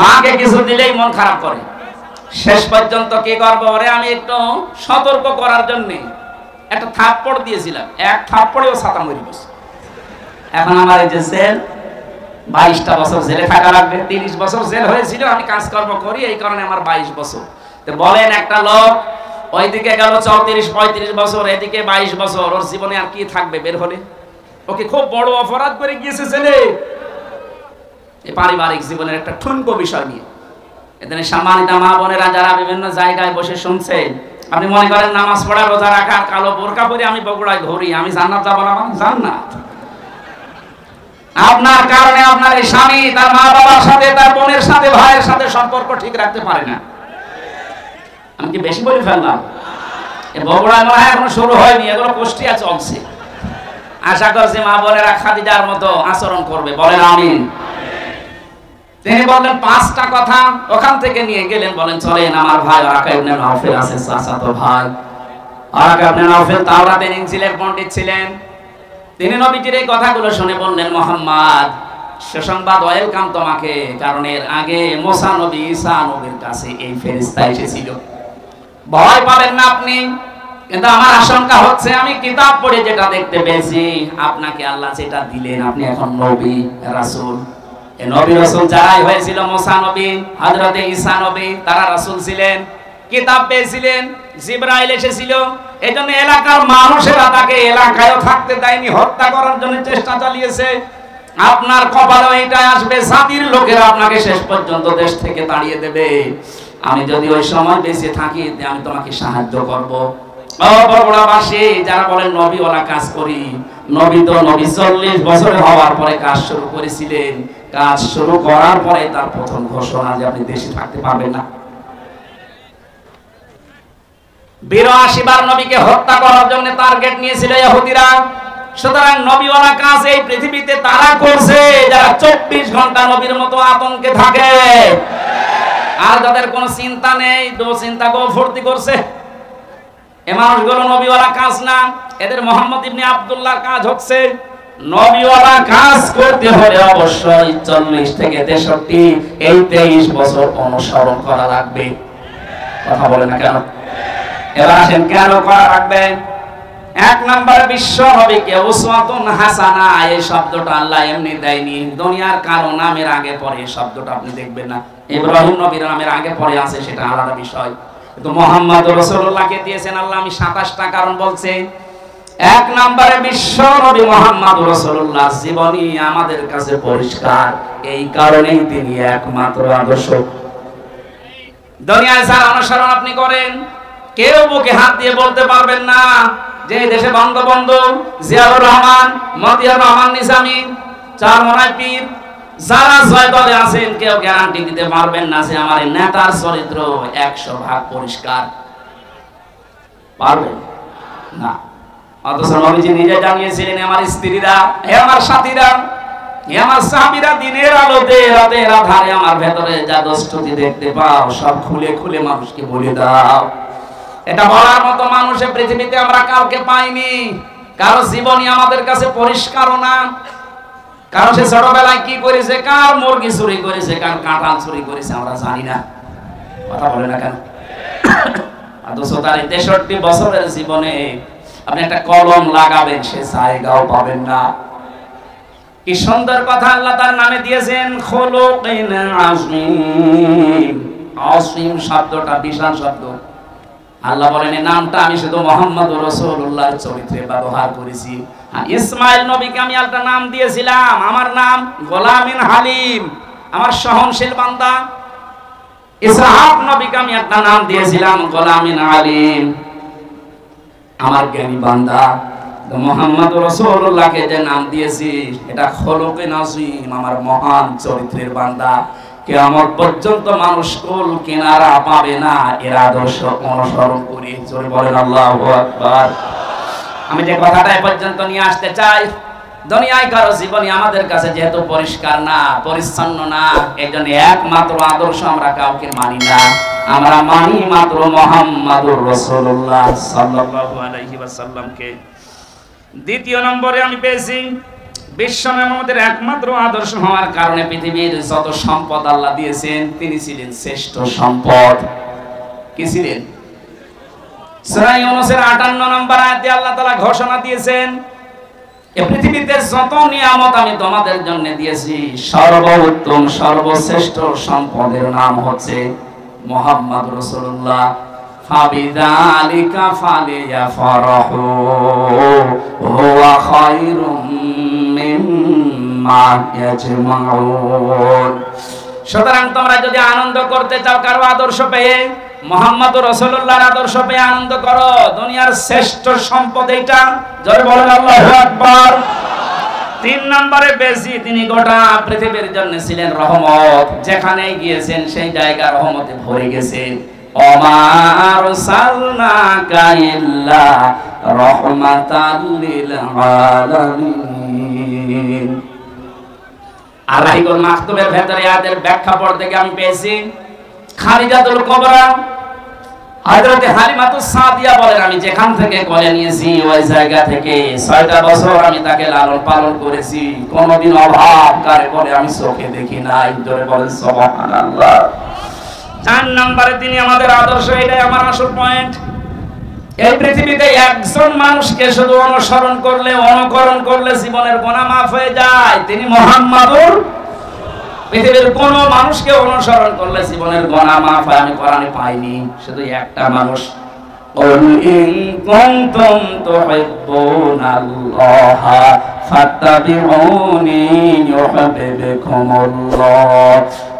Speaker 1: মাকে কিছু দিলেই মন খারাপ করে। শেষ পর্যন্ত কি করবো, ওরে আমি একটু সতর্ক করার জন্য একটা থাপ্পড় দিয়েছিলাম, এক থাপ্পড়েও ছাতা মরে গেছে। এখন আমার এই যে জেল, 22টা বছর জেলে থাকা লাগবে। 30 বছর জেল হয়েছিল, আমি কাজকর্ম করি, এই কারণে আমার 22 বছর। তো বলেন, একটা লোক ওইদিকে গেল 34-35 বছর, এদিকে 22 বছর, ওর জীবনে আর কি থাকবে বের হলে? ওকে খুব বড় অপরাধ করে গিয়েছে ছেলে। এই পারিবারিক জীবনের একটা ঠুনকো বিষয় নিয়ে এখানে সম্মানিত মা বোনেরা যারা বিভিন্ন জায়গায় বসে শুনছেন, আপনি মনে করেন নামাজ পড়া, রোজা রাখা, কালো বোরকা পরে আমি বগুড়ায় ঘুরি, আমি জান্নাত যাবো না? জান্নাত আপনার কারণে আপনার এই স্বামী তার মা বাবার সাথে, তার বোনের সাথে, ভাইয়ের সাথে সম্পর্ক ঠিক রাখতে পারে না। আমি কি বেশি বলে ফেললাম? এই বগুড়ায় মনে হয় এখনো শুরু হয়নি, এগুলো কুষ্টিয়া চলছে। আশা করছি মা বোনেরা খাদিজার মতো আচরণ করবে, বলেন আমিন। তিনি বললেন 5টা কথা, ওখান থেকে নিয়ে গেলেন, বলেন চলেন আমার ভাই ওরাকা ইবনে নাওফেল আছে, চাচাতো ভাই ওরাকা ইবনে নাওফেল তাওরাতের ইনজিলের পণ্ডিত ছিলেন। তিনি নবীজির এই কথাগুলো শুনে বললেন, মুহাম্মদ সুসংবাদ, ওয়েলকাম তোমাকে, কারণ এর আগে মুসা নবী, ঈসা নবীর কাছে এই ফেরেশতা এসেছিল। ভয় পাবেন না আপনি, কিন্তু আমার আশঙ্কা হচ্ছে আমি কিতাব পড়ে যেটা দেখতে পেয়েছি, আপনাকে আল্লাহ যেটা দিলেন, আপনি এখন নবী রাসূল। এই নবী রাসূল যারাই হয়েছিল, মুসা নবী, হযরতে ঈসা নবী, তারা রাসূল ছিলেন, কিতাব পেয়েছিলেন, জিবরাইল এসেছিল। এজন্য এলাকার মানুষেরা তাকে এলাকায়ও থাকতে দেয়নি, হত্যা করার জন্য চেষ্টা চালিয়েছে। আপনার কপালে এটাই আসবে, জাতির লোকেরা আপনাকে শেষ পর্যন্ত দেশ থেকে তাড়িয়ে দেবে। আমি যদি ওই সময় বেঁচে থাকি, আমি তোমাকে সাহায্য করব। বগুড়াবাসী যারা বলেন নবী ওলা কাজ করি, নবী তো নবী 40 বছর হওয়ার পরে কাজ শুরু করেছিলেন। কাজ শুরু করার পরে তার প্রথম ঘোষণা যে আপনি দেশে থাকতে পারবেন না। 82 বার নবীকে হত্যা করার জন্য টার্গেট নিয়েছিল ইহুদিরা। সুতরাং নবীওয়ালা কাজ এই পৃথিবীতে তারা করছে যারা 24 ঘন্টা নবীর মতো আতঙ্কে থাকে, আর যাদের কোনো চিন্তা নেই, দুশ্চিন্তা গো ভর্তি করছে। এ মানুষগুলো নবীওয়ালা কাজ না, এদের মোহাম্মদ ইবনে আব্দুল্লাহর কাজ হচ্ছে। নবীওয়ালা কাজ করতে হলে অবশ্যই 40 থেকে 63 এই 23 বছর অনুসরণ করা লাগবে। কথা বলে না কেন? এবার আসেন কেন করা লাগবে। 1 নম্বরে বিশ্ব নবীকে উসওয়াতুন হাসানা, এই শব্দটা আল্লাহ এমনি দেয়নি, দুনিয়ার কারো নামের আগে পরে এই শব্দটা আপনি দেখবেন না। ইব্রাহিম নবীর নামের আগে পরে আছে, সেটা আলাদা বিষয়, কিন্তু মুহাম্মদ রাসূলুল্লাহকে দিয়েছেন আল্লাহ। আমি 27টা কারণ বলছি। 1 নম্বরে বিশ্ব নবী মুহাম্মদ রাসূলুল্লাহ জীবনী আমাদের কাছে পরিষ্কার, এই কারণেই তিনি একমাত্র আদর্শ। দুনিয়ায় যারা অনুসরণ আপনি করেন, কেউ বুকে হাত দিয়ে বলতে পারবেন না যে দেশে বঙ্গবন্ধু, জিয়াউর রহমান, মতিয়ার রহমান নিজামী, চারমোনাই পীর যারা জয় দলে আছেন, কেউ গ্যারান্টি দিতে পারবেন না যে আমার এই নেতার চরিত্র 100% পরিষ্কার। পারবেন না। অথচ নবীজি নিজে জানিয়েছিলেন, আমার স্ত্রীরা, হে আমার সাথীরা, হে আমার সাহাবীরা, দিনের আলোতে রাতের আধারে আমার ভেতরে যা দোষটি দেখতে পাও সব খুলে খুলে মানুষকে বলে দাও। এটা বলার মতো মানুষের পৃথিবীতে আমরা কাউকে পাইনি। কারো জীবনী আমাদের কাছে পরিষ্কারও না, কারণ সে ছোটবেলায় কি করেছে, কার মুরগি চুরি করেছে, কার কাঁঠাল চুরি করেছে আমরা জানি না। কথা বলে না কেন? অথচ তার 63 বছরের জীবনে আপনি একটা কলম লাগাবেন, সে জায়গাও পাবেন না। কি সুন্দর কথা আল্লাহ তার নামে দিয়েছেন, খুলুকিন আযীম। আযীম শব্দটা বিশাল শব্দ। আল্লাহ বলেন এই নামটা আমি শুধু মুহাম্মদুর রাসূলুল্লাহর চরিত্রে ব্যবহার করেছি। ইসমাইল নবীকে আমি একটা নাম দিয়েছিলাম, আমার নাম গোলামিন হালিম, আমার সহনশীল বান্দা। ইসহাক নবীকে আমি একটা নাম দিয়েছিলাম গোলামিন আলিম, আমার জ্ঞানী বান্দা। মুহাম্মদুর রাসূলুল্লাহকে যে নাম দিয়েছি এটা খুলুকিন আযীম, আমার মহান চরিত্রের বান্দা। কিয়ামত পর্যন্ত মানুষ কুল কিনারা পাবে না এর আদর্শ অনুসরণ করে। জোরে বলেন আল্লাহু আকবার। আমি যে কথাটা এ পর্যন্ত নিয়ে আসতে চাই, দুনিয়ায় কারো জীবনী আমাদের কাছে যেহেতু পরিষ্কার না, পরিচ্ছন্ন না, এইজন্য একমাত্র আদর্শ আমরা কাউকে মানি না, আমরা মানি মাত্র মুহাম্মদুর রাসূলুল্লাহ সাল্লাল্লাহু আলাইহি ওয়াসাল্লামকে। দ্বিতীয় নম্বরে আমি পেয়েছি বিশ্বনবী আমাদের একমাত্র আদর্শ হওয়ার কারণে পৃথিবীর যত সম্পদ আল্লাহ দিয়েছেন তিনি ছিলেন শ্রেষ্ঠ সম্পদ। কি ছিলেন? সূরা ইউনূসের 58 নম্বর আয়াতে আল্লাহ তাআলা ঘোষণা দিয়েছেন, এই পৃথিবীতে যত নিয়ামত আমি তোমাদের জন্য দিয়েছি সর্বোত্তম সর্বশ্রেষ্ঠ সম্পদের নাম হচ্ছে মুহাম্মদ রাসূলুল্লাহ। ফাবিযালিকা ফালিয়াফরাহু হুয়া খায়রুম মিম্মা ইয়াজমাউন। সুতরাং তোমরা যদি আনন্দ করতে চাও কারো আদর্শ পেয়ে, মুহাম্মদুর রাসূলুল্লাহর আদর্শ পেয়ে আনন্দ করো। দুনিয়ার শ্রেষ্ঠ সম্পদ এইটা। জোরে বলেন আল্লাহু আকবার। 3 নম্বরে বেশি তিনি গোটা পৃথিবীর জন্য ছিলেন রহমত। যেখানে গিয়েছেন সেই জায়গা রহমতে ভরে গেছে। ওমা আরসালনাকা ইল্লা রাহমাতাল লিল আলামিন। আর রাহিকুল মাকতুবের ভেতরে আয়াতের ব্যাখ্যা পড়তে গিয়ে আমি পেয়েছি খাদিজাতুল কুবরা হযরত হালিমাতুস সাদিয়া বলেন, আমি যেখান থেকে কোলে নিয়েছি ওই জায়গা থেকে 6টা বছর আমি তাকে লালন পালন করেছি, কোনোদিন অভাব কারে বলে আমি চোখে দেখি নাই। জোরে বলেন সুবহানাল্লাহ। 4 নম্বরে তিনি আমাদের আদর্শ, এটাই আমার আসল পয়েন্ট। এই পৃথিবীতে একজন মানুষকে শুধু অনুসরণ করলে, অনুকরণ করলে জীবনের গুনাহ মাফ হয়ে যায়, তিনি মুহাম্মদুর। পৃথিবীর কোন মানুষকে অনুসরণ করলে জীবনের গুনাহ মাফ হয় আমি কোরআনে পাইনি, শুধু একটা মানুষ। কুল ইন কুনতুম তুহিব্বুনাল্লাহা ফাত্তাবিউনি ইউহিব্বুকুমুল্লাহ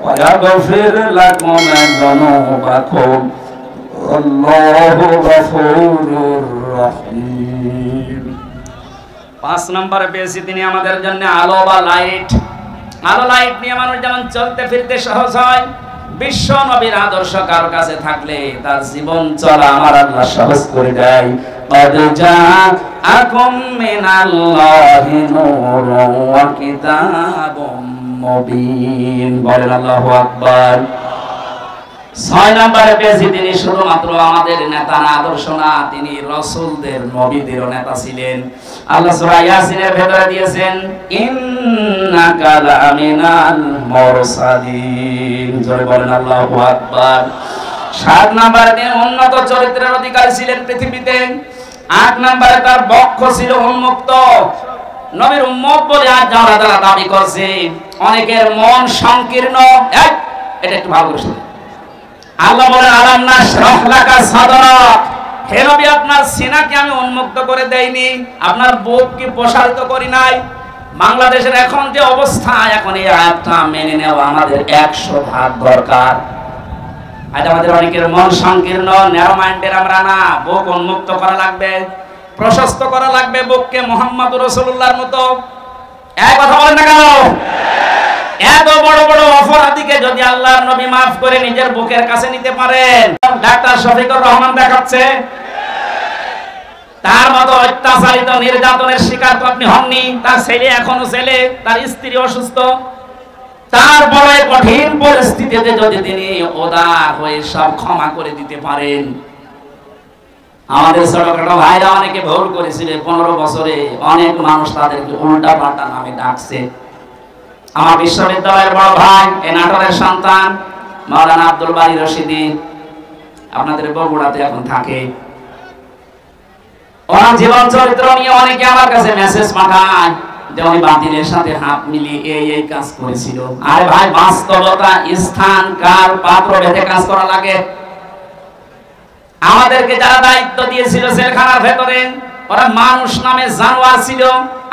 Speaker 1: ওয়া ইয়াগফির লাকুম যুনুবাকুম আল্লাহু গফুরুর রহিম। 5 নম্বরে পেয়েছি তিনি আমাদের জন্য আলো বা লাইট। আলো লাইট নিয়ে মানুষ যেমন চলতে ফিরতে সহজ হয়, বিশ্ব নবীর আদর্শ কার কাছে থাকলে তার জীবন চলা আমার আল্লাহ সহজ করে দেয়। قد جاءكم من الله نور وكتاب مبين বলেন আল্লাহু আকবার। 6 নম্বরে পেয়েছি তিনি শুধুমাত্র আমাদের নেতা না, আদর্শ না, তিনি রাসূলদের নবীদের নেতা ছিলেন। আল্লাহ সূরা ইয়াসিনের ভেতরে দিয়েছেন ইন্নাকা লামিনাল মুরসালিন। জোরে বলেন আল্লাহু আকবার। 7 নম্বরে তিনি উন্নত চরিত্রের অধিকারী ছিলেন পৃথিবীতে। 8 নম্বরে তার বক্ষ ছিল উন্মুক্ত। নবীর উম্মত বলে আজ যারা দাবি করছে অনেকের মন সংকীর্ণ। এটা একটু ভালো করে শুনুন। আল্লাহ বলেন আলাম নাশরাহ লাকা সাদরাক, হে নবী আপনার সিনাকে আমি উন্মুক্ত করে দেইনি, আপনার বুক কি প্রসারিত করি নাই। বাংলাদেশের এখন যে অবস্থা, এখন এই আয়াতটা মেনে নেওয়া আমাদের 100 দরকার। আজ আমাদের অনেকের মন সংকীর্ণ, ন্যারো মাইন্ডের আমরা না, বুক উন্মুক্ত করা লাগবে, প্রশস্ত করা লাগবে বুককে মুহাম্মদুর রাসূলুল্লাহর মতো। এক কথা বলেন না কেন? এত বড় বড় অপরাধীকে যদি আল্লাহর নবী মাফ করে নিজের বুকের কাছে নিতে পারেন, ডাক্তার শফিকুর রহমান দেখাচ্ছে তার মতো অত্যাচারিত নির্যাতনের শিকার তো আপনি হননি। তার ছেলে এখনো ছেলে, তার স্ত্রী অসুস্থ, তারপরে কঠিন পরিস্থিতিতে যদি তিনি উদার হয়ে সব ক্ষমা করে দিতে পারেন। আমাদের ছোটখাটো ভাইরা অনেকে ভুল করেছিল, 15 বছরে অনেক মানুষ তাদেরকে উল্টা পাল্টা নামে ডাকছে। আমার বিশ্ববিদ্যালয়ের বড় ভাই, এই নাটোরের সন্তান মাওলানা আব্দুল বারী রশিদি, আপনাদের বগুড়াতে এখন থাকে। ওনার জীবন চরিত্র নিয়ে অনেকে আমার কাছে মেসেজ পাঠায় যে উনি বাতিলের সাথে হাত মিলিয়ে এই কাজ করেছিল। আরে ভাই, বাস্তবতা স্থান কাল পাত্র ভেদে কাজ করা লাগে। আমাদেরকে যারা দায়িত্ব দিয়েছিল জেলখানার ভেতরে, ওরা মানুষ নামে জানোয়ার ছিল।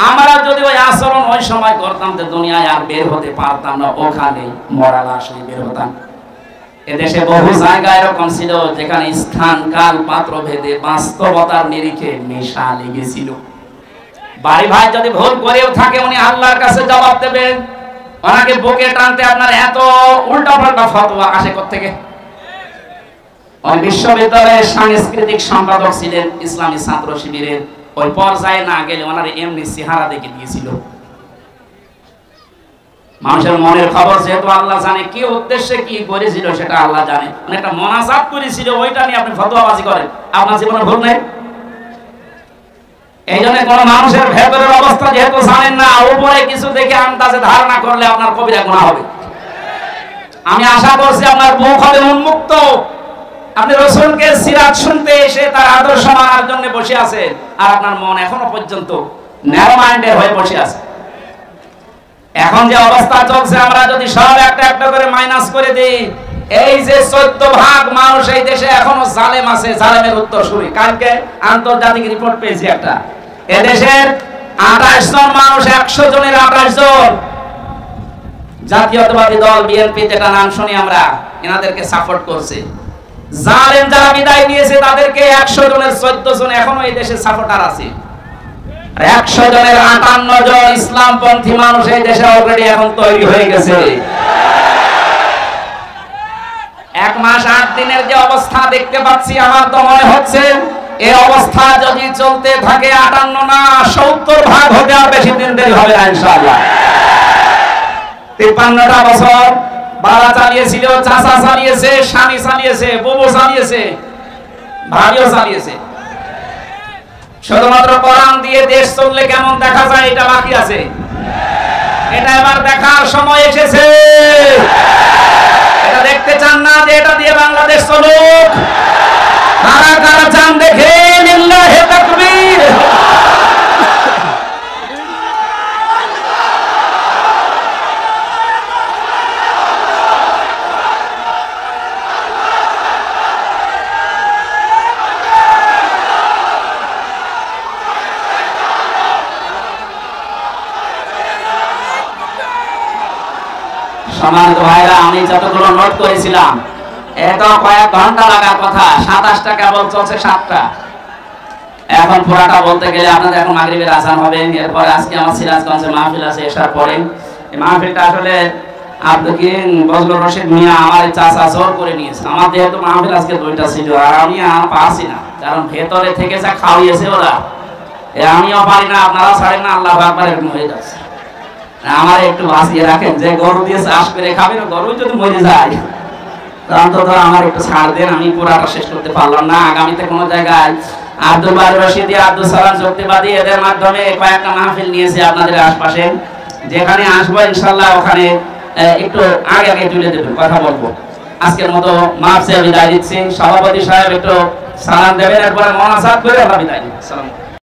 Speaker 1: আমরা যদি ওই আচরণ ওই সময় করতাম তো দুনিয়ায় আর বের হতে পারতাম না, ওখানে মরা লাশ নিয়ে বের হতাম। এদেশে বহু জায়গা এরকম ছিল যেখানে স্থান কাল পাত্র ভেদে বাস্তবতার নিরিখে নেশা লেগেছিল। বাড়ি ভাই যদি ভুল করেও থাকে উনি আল্লাহর কাছে জবাব দেবেন। ওনাকে বুকে টানতে আপনার এত উল্টা পাল্টা ফতোয়া আসে কোত্থেকে? ওই বিশ্ববিদ্যালয়ের সাংস্কৃতিক সম্পাদক ছিলেন, ইসলামী ছাত্র শিবিরের। ওই পর্যায়ে না গেলে ওনার এমনি চেহারা দেখে দিয়েছিল। মানুষের মনের খবর যেহেতু আল্লাহ জানে, কি উদ্দেশ্যে কি করেছিল সেটা আল্লাহ জানে। মানে একটা মোনাজাত করেছিল, ওইটা নিয়ে আপনি ফতোয়াবাজি করেন, আপনার জীবনে ভুল নেই। এই জন্য কোন মানুষের ভেতরের অবস্থা যেহেতু জানেন না, উপরে কিছু দেখে আন্দাজে ধারণা করলে আপনার কবিরা গুনাহ হবে। আমি আশা করছি আপনার মুখ হবে উন্মুক্ত। আপনি রাসূলকে সিরাত শুনতে এসে তার আদর্শ মানার জন্য বসে আছেন, আর আপনার মন এখনো পর্যন্ত ন্যারো মাইন্ডের হয়ে বসে আছে। এখন যে অবস্থা চলছে, আমরা যদি সব একটা একটা করে মাইনাস করে দিই, এই যে 14 ভাগ মানুষ এই দেশে এখনো জালেম আছে, জালেমের উত্তরসূরি। কালকে আন্তর্জাতিক রিপোর্ট পেয়েছি একটা, এদেশের 28 জন মানুষ 100 জনের 28 জন জাতীয়তাবাদী দল বিএনপি, যেটা নাম শুনি আমরা, এনাদেরকে সাপোর্ট করছে। জালেম যারা বিদায় নিয়েছে তাদেরকে 100 জনের 14 জন এখনো এই দেশে সাপোর্টার আছে। 100 জনের 58 জন ইসলামপন্থী মানুষ এই দেশে অলরেডি এখন তৈরি হয়ে গেছে। 1 মাস 8 দিনের যে অবস্থা দেখতে পাচ্ছি, আমার তো মনে হচ্ছে এই অবস্থা যদি চলতে থাকে 58 না 70 ভাগ হতে আর বেশি দিন দেরি হবে না ইনশাআল্লাহ। 53টা বছর বাবা চালিয়েছিল, চাচা চালিয়েছে, স্বামী চালিয়েছে, বউ চালিয়েছে, ভাইও চালিয়েছে। শুধুমাত্র কোরআন দিয়ে দেশ চললে কেমন দেখা যায় এটা বাকি আছে। এটা এবার দেখার সময় এসেছে। এটা দেখতে চান না যে এটা দিয়ে বাংলাদেশ চলুক? কারা কারা চান দেখে লিল্লাহি তাকবীর। সম্মানিত ভাইরা, আমি যতগুলো নোট করেছিলাম এটা কয়েক ঘন্টা লাগার কথা, 27টা কেবল চলছে, 7টা। এখন পুরাটা বলতে গেলে আপনাদের এখন মাগরিবের আজান হবে। এরপর আজকে আমার সিরাজগঞ্জে মাহফিল আছে এসার পরে। এই মাহফিলটা আসলে বজলুর রশিদ মিয়া আমার চাচা জোর করে নিয়েছে। আমার যেহেতু মাহফিল আজকে 2টা ছিল, আর আমি আর পারছি না, কারণ ভেতরে থেকে যা খাওয়িয়েছে ওরা, আমিও পারি না, আপনারা ছাড়েন না, আল্লাহু আকবার, এরকম হয়ে যাচ্ছে। আমার একটু বাঁচিয়ে রাখেন, যে গরু দিয়ে চাষ করে খাবেন, গরু যদি মরে যায় অন্তত আমার একটু ছাড় দেন। আমি পুরাটা শেষ করতে পারলাম না। আগামীতে কোনো জায়গায় আব্দুল বারী রশিদি, আব্দুল সালাম যুক্তিবাদী, এদের মাধ্যমে কয়েকটা মাহফিল নিয়েছি আপনাদের আশপাশে। যেখানে আসবো ইনশাল্লাহ ওখানে একটু আগে আগে তুলে দেবেন, কথা বলবো। আজকের মতো মাফ চেয়ে বিদায় দিচ্ছি। সভাপতি সাহেব একটু সালাম দেবেন, এরপরে মোনাজাত করে আমরা বিদায় নিচ্ছি।